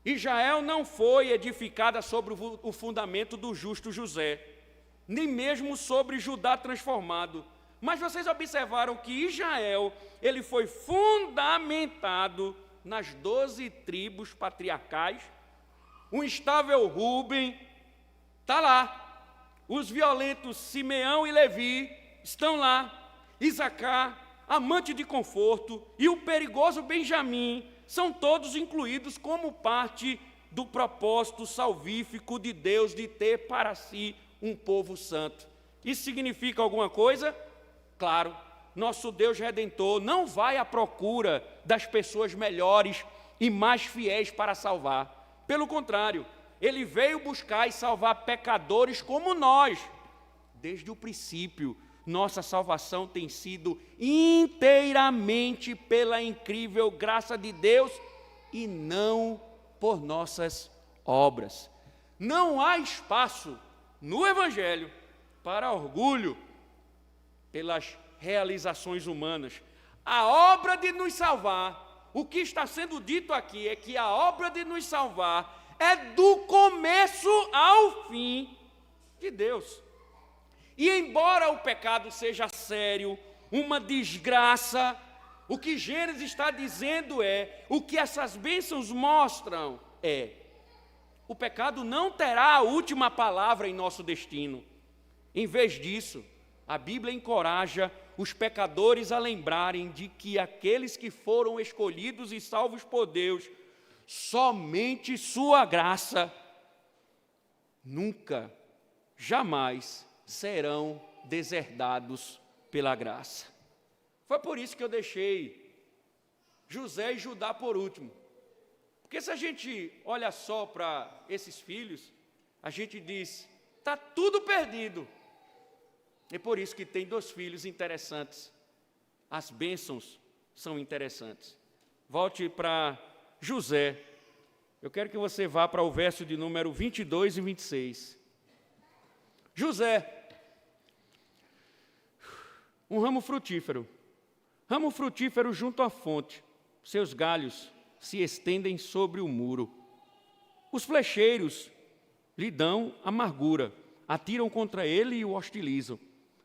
Israel não foi edificada sobre o fundamento do justo José, nem mesmo sobre Judá transformado. Mas vocês observaram que Israel, ele foi fundamentado nas 12 tribos patriarcais. O instável Rúben está lá. Os violentos Simeão e Levi estão lá. Isacar, amante de conforto, e o perigoso Benjamim, são todos incluídos como parte do propósito salvífico de Deus de ter para si um povo santo. Isso significa alguma coisa? Claro, nosso Deus Redentor não vai à procura das pessoas melhores e mais fiéis para salvar. Pelo contrário, Ele veio buscar e salvar pecadores como nós. Desde o princípio, Nossa salvação tem sido inteiramente pela incrível graça de Deus e não por nossas obras. Não há espaço no Evangelho para orgulho pelas realizações humanas. A obra de nos salvar, o que está sendo dito aqui é que a obra de nos salvar é do começo ao fim de Deus. E embora o pecado seja sério, uma desgraça, o que Gênesis está dizendo é, o que essas bênçãos mostram é, o pecado não terá a última palavra em nosso destino. Em vez disso, a Bíblia encoraja os pecadores a lembrarem de que aqueles que foram escolhidos e salvos por Deus, somente sua graça, nunca, jamais serão deserdados pela graça. Foi por isso que eu deixei José e Judá por último. Porque se a gente olha só para esses filhos, a gente diz, está tudo perdido. É por isso que tem 2 filhos interessantes. As bênçãos são interessantes. Volte para José. Eu quero que você vá para o verso de número 22 e 26. José, um ramo frutífero junto à fonte, seus galhos se estendem sobre o muro. Os flecheiros lhe dão amargura, atiram contra ele e o hostilizam.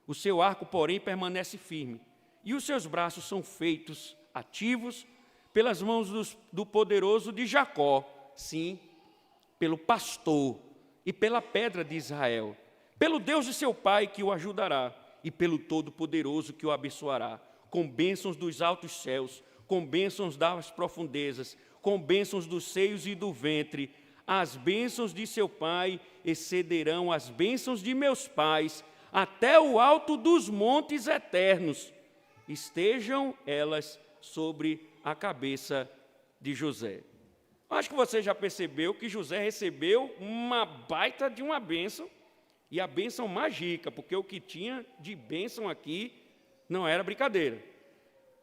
O seu arco, porém, permanece firme, e os seus braços são feitos ativos pelas mãos do poderoso de Jacó, sim, pelo pastor e pela pedra de Israel, pelo Deus de seu pai que o ajudará, e pelo Todo-Poderoso que o abençoará, com bênçãos dos altos céus, com bênçãos das profundezas, com bênçãos dos seios e do ventre. As bênçãos de seu pai excederão as bênçãos de meus pais, até o alto dos montes eternos. Estejam elas sobre a cabeça de José. Acho que você já percebeu que José recebeu uma baita de uma bênção, e a bênção mais rica, porque o que tinha de bênção aqui não era brincadeira.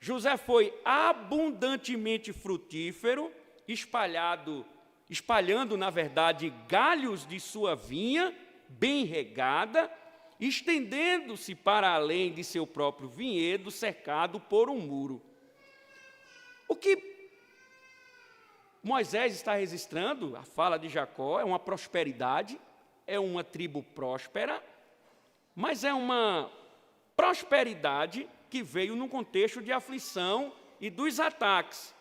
José foi abundantemente frutífero, espalhando, na verdade, galhos de sua vinha, bem regada, estendendo-se para além de seu próprio vinhedo, cercado por um muro. O que Moisés está registrando, a fala de Jacó, é uma prosperidade, é uma tribo próspera, mas é uma prosperidade que veio num contexto de aflição e dos ataques.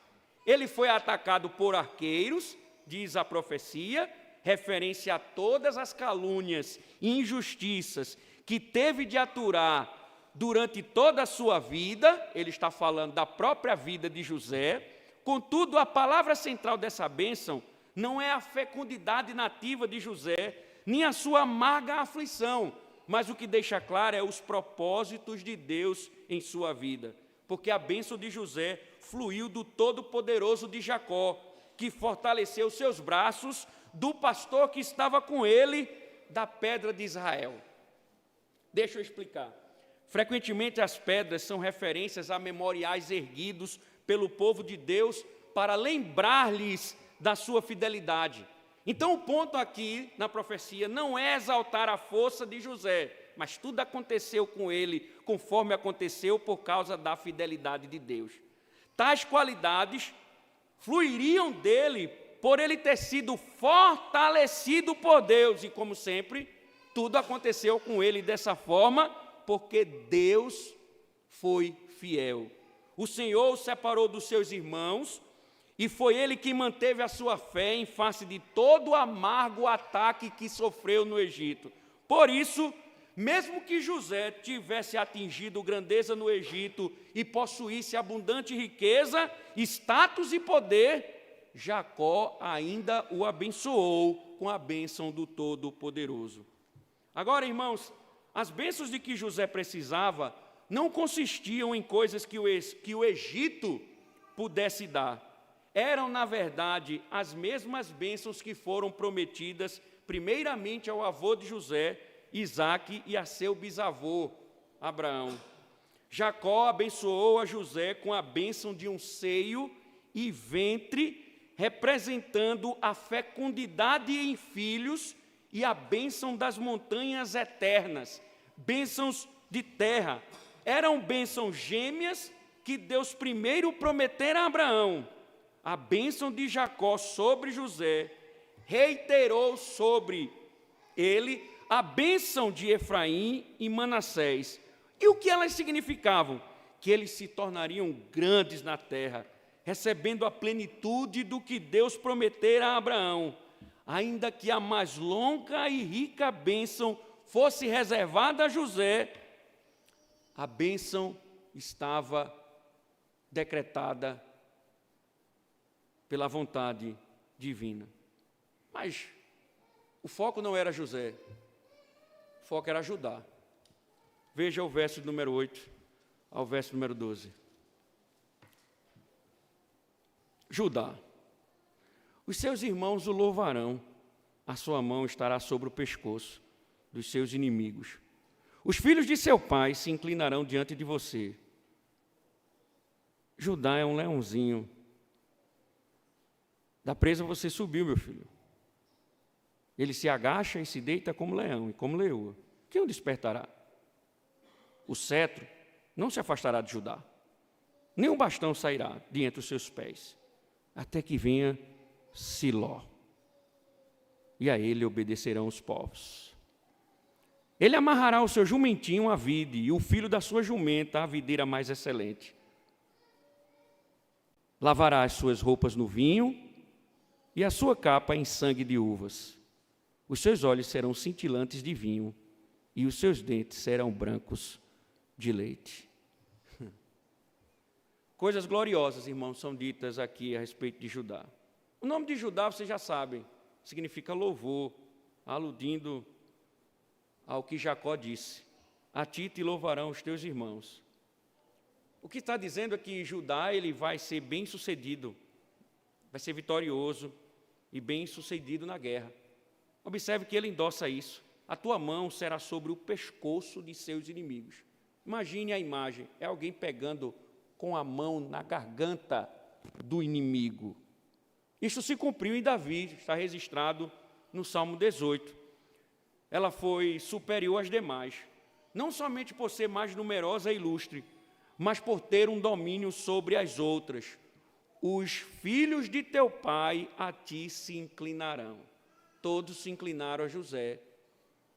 Ele foi atacado por arqueiros, diz a profecia, referência a todas as calúnias e injustiças que teve de aturar durante toda a sua vida. Ele está falando da própria vida de José. Contudo, a palavra central dessa bênção não é a fecundidade nativa de José, nem a sua amarga aflição, mas o que deixa claro é os propósitos de Deus em sua vida, porque a bênção de José fluiu do Todo-Poderoso de Jacó, que fortaleceu seus braços, do pastor que estava com ele, da pedra de Israel. Deixa eu explicar. Frequentemente as pedras são referências a memoriais erguidos pelo povo de Deus para lembrar-lhes da sua fidelidade. Então o ponto aqui na profecia não é exaltar a força de José, mas tudo aconteceu com ele conforme aconteceu por causa da fidelidade de Deus. Tais qualidades fluiriam dele por ele ter sido fortalecido por Deus, e como sempre, tudo aconteceu com ele dessa forma, porque Deus foi fiel. O Senhor o separou dos seus irmãos, e foi ele que manteve a sua fé em face de todo o amargo ataque que sofreu no Egito. Por isso, mesmo que José tivesse atingido grandeza no Egito e possuísse abundante riqueza, status e poder, Jacó ainda o abençoou com a bênção do Todo-Poderoso. Agora, irmãos, as bênçãos de que José precisava não consistiam em coisas que o Egito pudesse dar. Eram, na verdade, as mesmas bênçãos que foram prometidas primeiramente ao avô de José, Isaque, e a seu bisavô, Abraão. Jacó abençoou a José com a bênção de um seio e ventre, representando a fecundidade em filhos e a bênção das montanhas eternas, bênçãos de terra. Eram bênçãos gêmeas que Deus primeiro prometera a Abraão. A bênção de Jacó sobre José reiterou sobre ele a bênção de Efraim e Manassés. E o que elas significavam? Que eles se tornariam grandes na terra, recebendo a plenitude do que Deus prometera a Abraão, ainda que a mais longa e rica bênção fosse reservada a José, a bênção estava decretada pela vontade divina. Mas o foco não era José, o foco era Judá. Veja o verso número 8 ao verso número 12. Judá, os seus irmãos o louvarão, a sua mão estará sobre o pescoço dos seus inimigos. Os filhos de seu pai se inclinarão diante de você. Judá é um leãozinho. Da presa você subiu, meu filho. Ele se agacha e se deita como leão e como leoa. Quem o despertará? O cetro não se afastará de Judá, nem o bastão sairá de entre os seus pés, até que venha Siló, e a ele obedecerão os povos. Ele amarrará o seu jumentinho à vide, e o filho da sua jumenta à videira mais excelente. Lavará as suas roupas no vinho, e a sua capa em sangue de uvas. Os seus olhos serão cintilantes de vinho, e os seus dentes serão brancos de leite. Coisas gloriosas, irmãos, são ditas aqui a respeito de Judá. O nome de Judá, vocês já sabem, significa louvor, aludindo ao que Jacó disse: a ti te louvarão os teus irmãos. O que está dizendo é que Judá ele vai ser bem-sucedido, vai ser vitorioso e bem-sucedido na guerra. Observe que ele endossa isso: a tua mão será sobre o pescoço de seus inimigos. Imagine a imagem, é alguém pegando com a mão na garganta do inimigo. Isso se cumpriu em Davi, está registrado no Salmo 18. Ela foi superior às demais, não somente por ser mais numerosa e ilustre, mas por ter um domínio sobre as outras. Os filhos de teu pai a ti se inclinarão. Todos se inclinaram a José.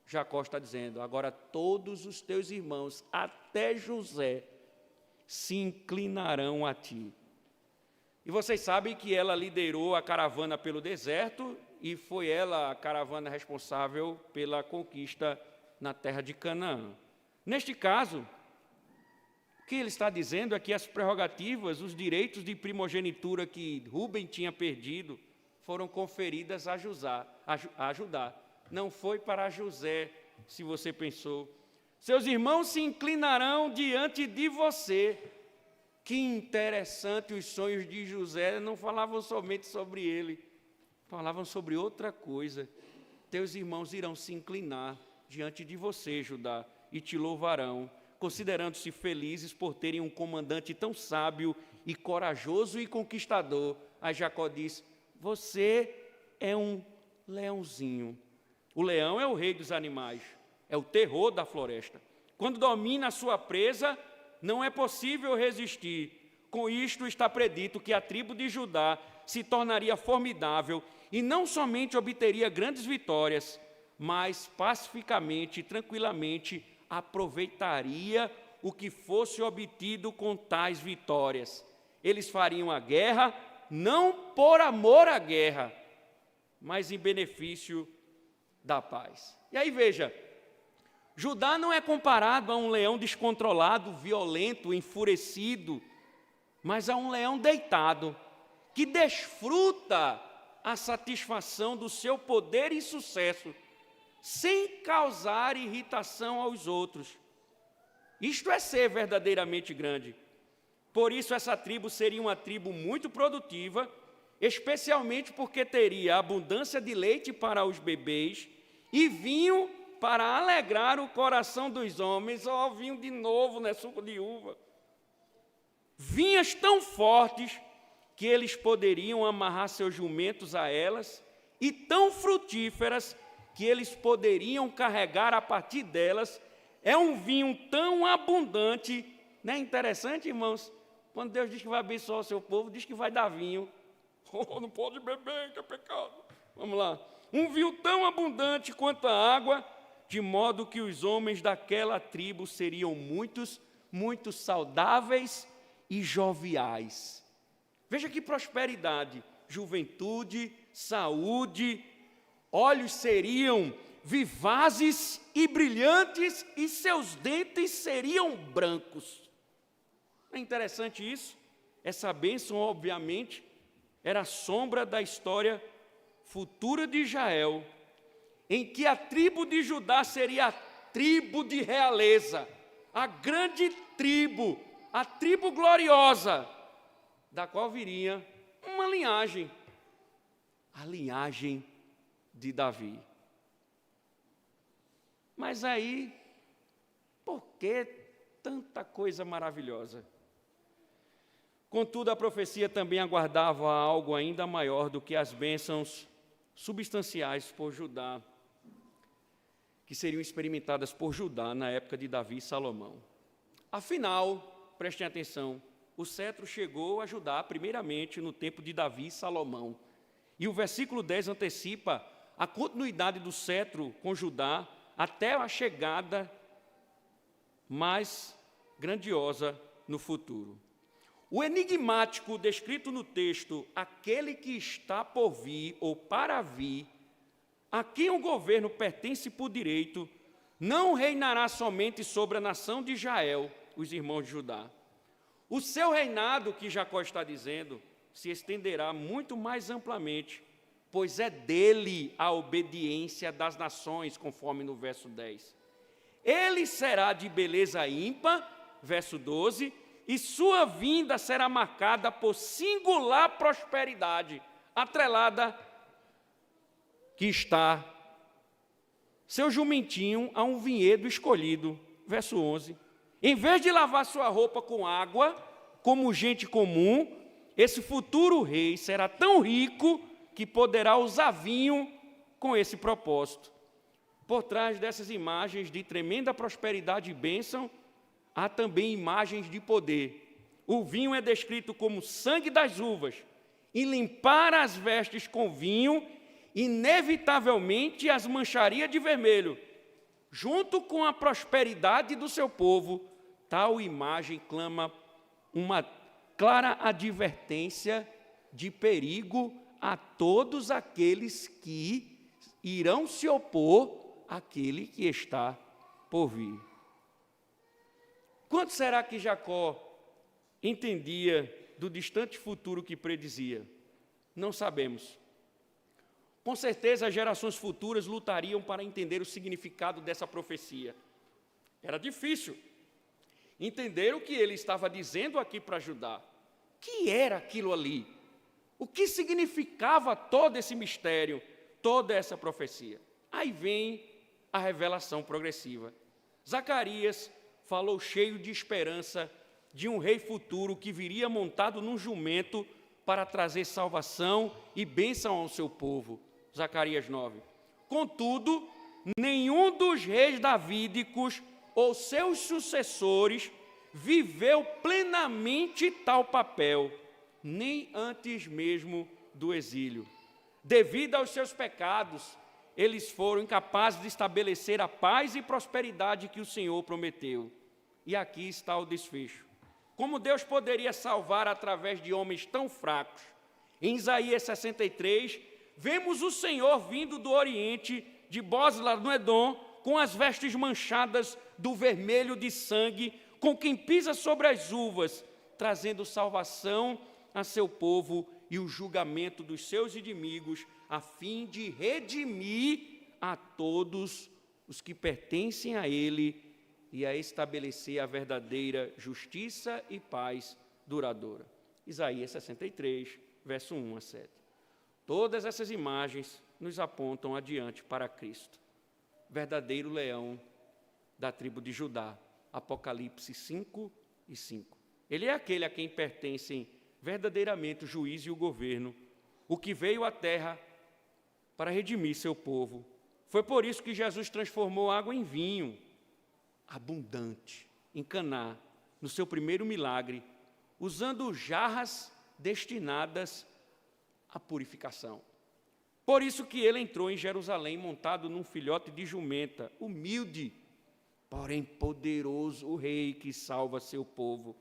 Jacó está dizendo: agora todos os teus irmãos, até José, se inclinarão a ti. E vocês sabem que ela liderou a caravana pelo deserto e foi ela a caravana responsável pela conquista na terra de Canaã. Neste caso, o que ele está dizendo é que as prerrogativas, os direitos de primogenitura que Rúben tinha perdido, foram conferidas a Judá. Não foi para José, se você pensou. Seus irmãos se inclinarão diante de você. Que interessante, os sonhos de José não falavam somente sobre ele, falavam sobre outra coisa. Teus irmãos irão se inclinar diante de você, Judá, e te louvarão, considerando-se felizes por terem um comandante tão sábio e corajoso e conquistador. Aí Jacó diz: você é um leãozinho. O leão é o rei dos animais, é o terror da floresta. Quando domina a sua presa, não é possível resistir. Com isto está predito que a tribo de Judá se tornaria formidável e não somente obteria grandes vitórias, mas pacificamente e tranquilamente aproveitaria o que fosse obtido com tais vitórias. Eles fariam a guerra, não por amor à guerra, mas em benefício da paz. E aí veja, Judá não é comparado a um leão descontrolado, violento, enfurecido, mas a um leão deitado, que desfruta a satisfação do seu poder e sucesso, sem causar irritação aos outros. Isto é ser verdadeiramente grande. Por isso essa tribo seria uma tribo muito produtiva, especialmente porque teria abundância de leite para os bebês e vinho para alegrar o coração dos homens. Ó, vinho de novo, né, suco de uva. Vinhas tão fortes que eles poderiam amarrar seus jumentos a elas, e tão frutíferas que eles poderiam carregar a partir delas. É um vinho tão abundante. Não é interessante, irmãos? Quando Deus diz que vai abençoar o seu povo, diz que vai dar vinho. Oh, não pode beber, que é pecado. Vamos lá. Um vinho tão abundante quanto a água, de modo que os homens daquela tribo seriam muito saudáveis e joviais. Veja que prosperidade, juventude, saúde, olhos seriam vivazes e brilhantes e seus dentes seriam brancos. É interessante isso? Essa bênção, obviamente, era a sombra da história futura de Israel, em que a tribo de Judá seria a tribo de realeza, a grande tribo, a tribo gloriosa, da qual viria uma linhagem, a linhagem de Davi. Mas aí, por que tanta coisa maravilhosa? Contudo, a profecia também aguardava algo ainda maior do que as bênçãos substanciais por Judá, que seriam experimentadas por Judá na época de Davi e Salomão. Afinal, prestem atenção, o cetro chegou a Judá primeiramente no tempo de Davi e Salomão. E o versículo 10 antecipa a continuidade do cetro com Judá até a chegada mais grandiosa no futuro. O enigmático descrito no texto, aquele que está por vir ou para vir, a quem o governo pertence por direito, não reinará somente sobre a nação de Israel, os irmãos de Judá. O seu reinado, que Jacó está dizendo, se estenderá muito mais amplamente, pois é dele a obediência das nações, conforme no verso 10. Ele será de beleza ímpar, verso 12, e sua vinda será marcada por singular prosperidade, atrelada que está seu jumentinho a um vinhedo escolhido, verso 11. Em vez de lavar sua roupa com água, como gente comum, esse futuro rei será tão rico que poderá usar vinho com esse propósito. Por trás dessas imagens de tremenda prosperidade e bênção, há também imagens de poder. O vinho é descrito como sangue das uvas, e limpar as vestes com vinho, inevitavelmente as mancharia de vermelho. Junto com a prosperidade do seu povo, tal imagem clama uma clara advertência de perigo a todos aqueles que irão se opor àquele que está por vir. Quanto será que Jacó entendia do distante futuro que predizia? Não sabemos. Com certeza, as gerações futuras lutariam para entender o significado dessa profecia. Era difícil entender o que ele estava dizendo aqui para Judá. O que era aquilo ali? O que significava todo esse mistério, toda essa profecia? Aí vem a revelação progressiva. Zacarias falou cheio de esperança de um rei futuro que viria montado num jumento para trazer salvação e bênção ao seu povo. Zacarias 9. Contudo, nenhum dos reis davídicos ou seus sucessores viveu plenamente tal papel, nem antes mesmo do exílio. Devido aos seus pecados, eles foram incapazes de estabelecer a paz e prosperidade que o Senhor prometeu. E aqui está o desfecho. Como Deus poderia salvar através de homens tão fracos? Em Isaías 63, vemos o Senhor vindo do Oriente, de Bosla, no Edom, com as vestes manchadas do vermelho de sangue, com quem pisa sobre as uvas, trazendo salvação a seu povo e o julgamento dos seus inimigos, a fim de redimir a todos os que pertencem a Ele e a estabelecer a verdadeira justiça e paz duradoura. Isaías 63, verso 1 a 7. Todas essas imagens nos apontam adiante para Cristo. verdadeiro leão da tribo de Judá. Apocalipse 5:5. Ele é aquele a quem pertencem verdadeiramente o juízo e o governo, o que veio à terra para redimir seu povo. Foi por isso que Jesus transformou água em vinho abundante em Caná, no seu primeiro milagre, usando jarras destinadas à purificação. Por isso que ele entrou em Jerusalém montado num filhote de jumenta, humilde, porém poderoso, o rei que salva seu povo.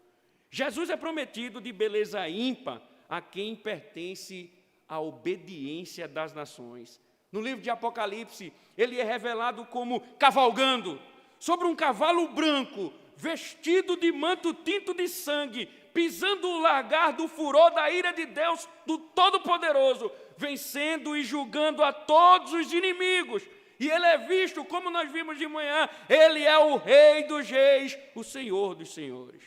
Jesus é prometido de beleza ímpar a quem pertence a obediência das nações. No livro de Apocalipse, ele é revelado como cavalgando sobre um cavalo branco, vestido de manto tinto de sangue, pisando o lagar do furor da ira de Deus, do Todo-Poderoso, vencendo e julgando a todos os inimigos. E ele é visto, como nós vimos de manhã, ele é o Rei dos Reis, o Senhor dos Senhores.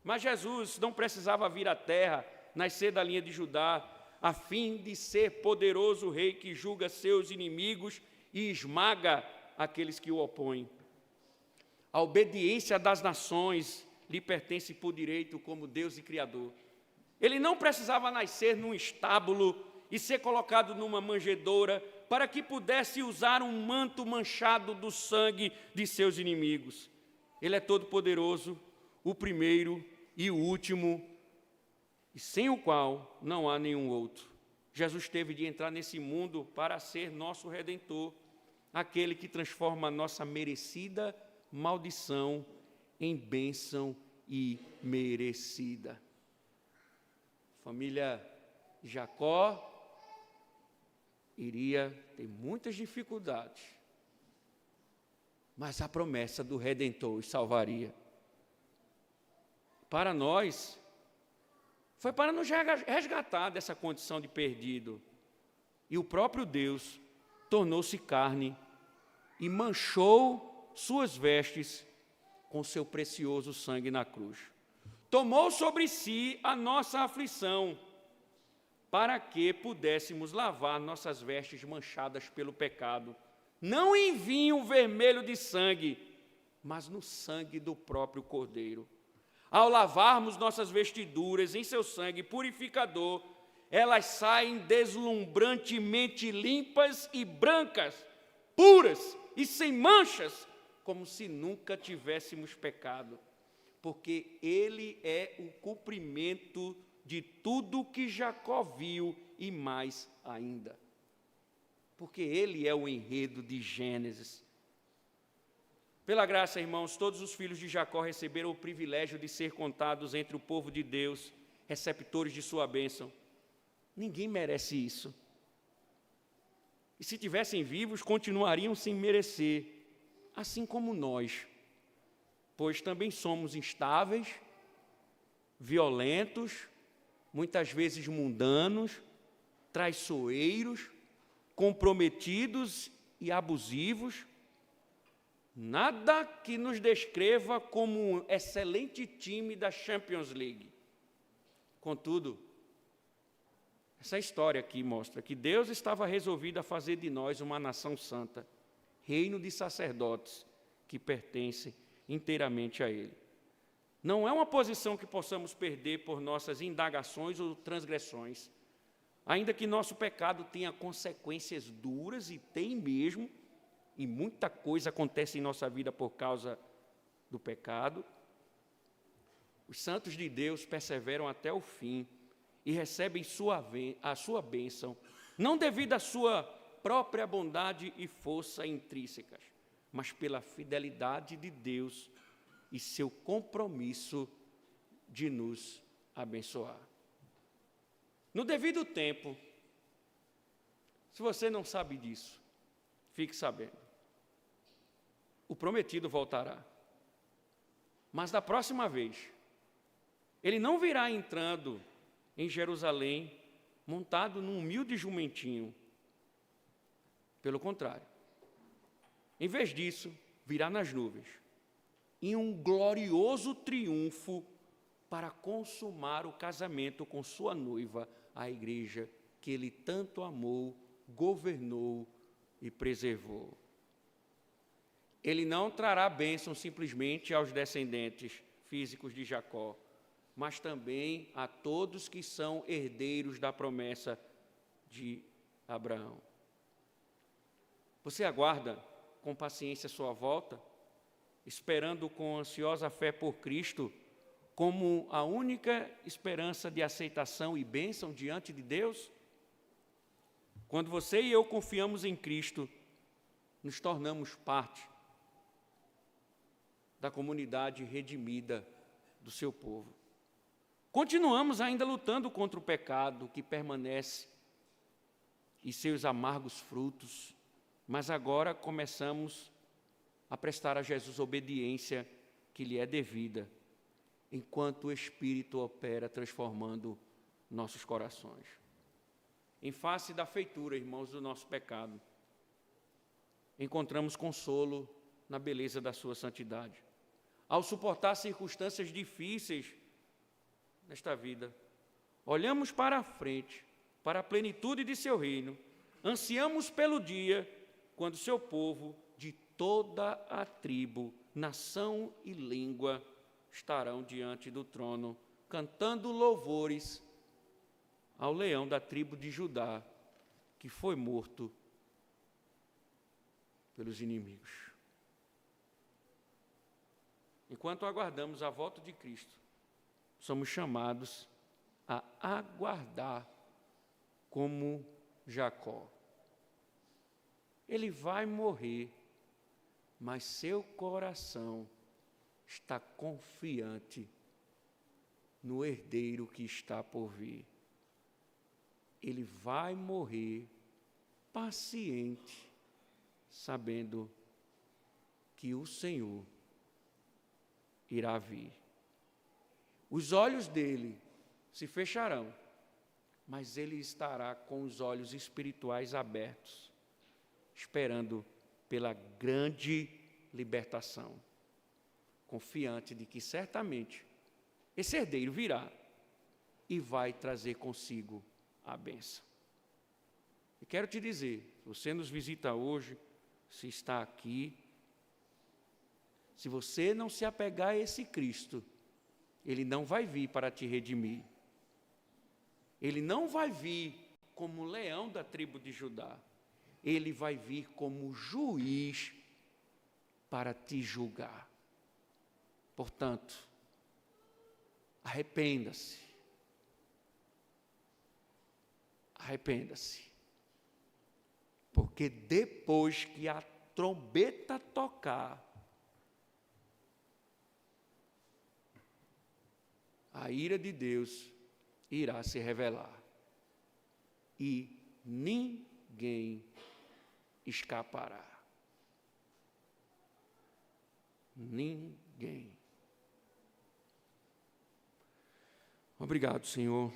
Mas Jesus não precisava vir à terra, nascer da linha de Judá, a fim de ser poderoso rei que julga seus inimigos e esmaga aqueles que o opõem. A obediência das nações lhe pertence por direito como Deus e Criador. Ele não precisava nascer num estábulo e ser colocado numa manjedoura para que pudesse usar um manto manchado do sangue de seus inimigos. Ele é todo-poderoso, o primeiro e o último, e sem o qual não há nenhum outro. Jesus teve de entrar nesse mundo para ser nosso Redentor, aquele que transforma a nossa merecida maldição em bênção e merecida. Família Jacó iria ter muitas dificuldades, mas a promessa do Redentor os salvaria. Para nós, foi para nos resgatar dessa condição de perdido. E o próprio Deus tornou-se carne e manchou suas vestes com seu precioso sangue na cruz. Tomou sobre si a nossa aflição, para que pudéssemos lavar nossas vestes manchadas pelo pecado, não em vinho vermelho de sangue, mas no sangue do próprio Cordeiro. Ao lavarmos nossas vestiduras em seu sangue purificador, elas saem deslumbrantemente limpas e brancas, puras e sem manchas, como se nunca tivéssemos pecado, porque ele é o cumprimento de tudo que Jacó viu e mais ainda. Porque ele é o enredo de Gênesis. Pela graça, irmãos, todos os filhos de Jacó receberam o privilégio de ser contados entre o povo de Deus, receptores de sua bênção. Ninguém merece isso. E se tivessem vivos, continuariam sem merecer, assim como nós, pois também somos instáveis, violentos, muitas vezes mundanos, traiçoeiros, comprometidos e abusivos. Nada que nos descreva como um excelente time da Champions League. Contudo, essa história aqui mostra que Deus estava resolvido a fazer de nós uma nação santa, reino de sacerdotes que pertencem inteiramente a Ele. Não é uma posição que possamos perder por nossas indagações ou transgressões, ainda que nosso pecado tenha consequências duras, e tem mesmo, e muita coisa acontece em nossa vida por causa do pecado. Os santos de Deus perseveram até o fim e recebem a sua bênção, não devido à sua própria bondade e força intrínsecas, mas pela fidelidade de Deus e seu compromisso de nos abençoar. No devido tempo, se você não sabe disso, fique sabendo. O prometido voltará. Mas da próxima vez, ele não virá entrando em Jerusalém montado num humilde jumentinho. Pelo contrário. Em vez disso, virá nas nuvens, em um glorioso triunfo para consumar o casamento com sua noiva, a igreja que ele tanto amou, governou e preservou. Ele não trará bênção simplesmente aos descendentes físicos de Jacó, mas também a todos que são herdeiros da promessa de Abraão. Você aguarda com paciência a sua volta, esperando com ansiosa fé por Cristo, como a única esperança de aceitação e bênção diante de Deus? Quando você e eu confiamos em Cristo, nos tornamos parte da comunidade redimida do seu povo. Continuamos ainda lutando contra o pecado que permanece e seus amargos frutos, mas agora começamos a prestar a Jesus obediência que lhe é devida, enquanto o Espírito opera transformando nossos corações. Em face da feitura, irmãos, do nosso pecado, encontramos consolo na beleza da sua santidade. Ao suportar circunstâncias difíceis nesta vida, olhamos para a frente, para a plenitude de seu reino, ansiamos pelo dia quando seu povo, de toda a tribo, nação e língua, estarão diante do trono, cantando louvores ao leão da tribo de Judá, que foi morto pelos inimigos. Enquanto aguardamos a volta de Cristo, somos chamados a aguardar como Jacó. Ele vai morrer, mas seu coração está confiante no herdeiro que está por vir. Ele vai morrer paciente, sabendo que o Senhor irá vir. Os olhos dele se fecharão, mas ele estará com os olhos espirituais abertos, esperando pela grande libertação, confiante de que certamente esse herdeiro virá e vai trazer consigo a bênção. E quero te dizer, se você nos visita hoje, se está aqui, se você não se apegar a esse Cristo, Ele não vai vir para te redimir. Ele não vai vir como leão da tribo de Judá. Ele vai vir como juiz para te julgar. Portanto, arrependa-se. Arrependa-se. Porque depois que a trombeta tocar, a ira de Deus irá se revelar. E ninguém escapará. Ninguém. Obrigado, Senhor.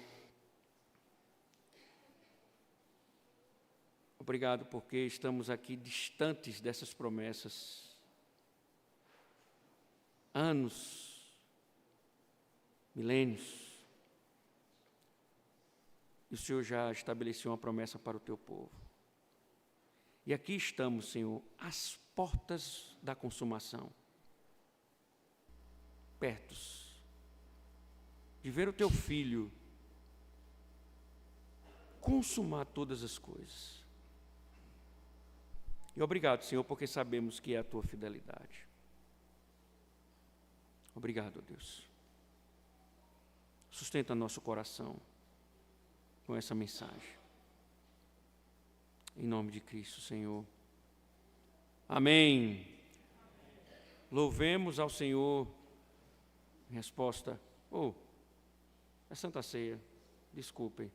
Obrigado porque estamos aqui distantes dessas promessas. Anos, milênios. E o Senhor já estabeleceu uma promessa para o teu povo. E aqui estamos, Senhor, às portas da consumação. Pertos de ver o teu filho consumar todas as coisas. E obrigado, Senhor, porque sabemos que é a tua fidelidade. Obrigado, Deus. Sustenta nosso coração com essa mensagem. Em nome de Cristo, Senhor. Amém. Louvemos ao Senhor. Resposta. É Santa Ceia. Desculpem.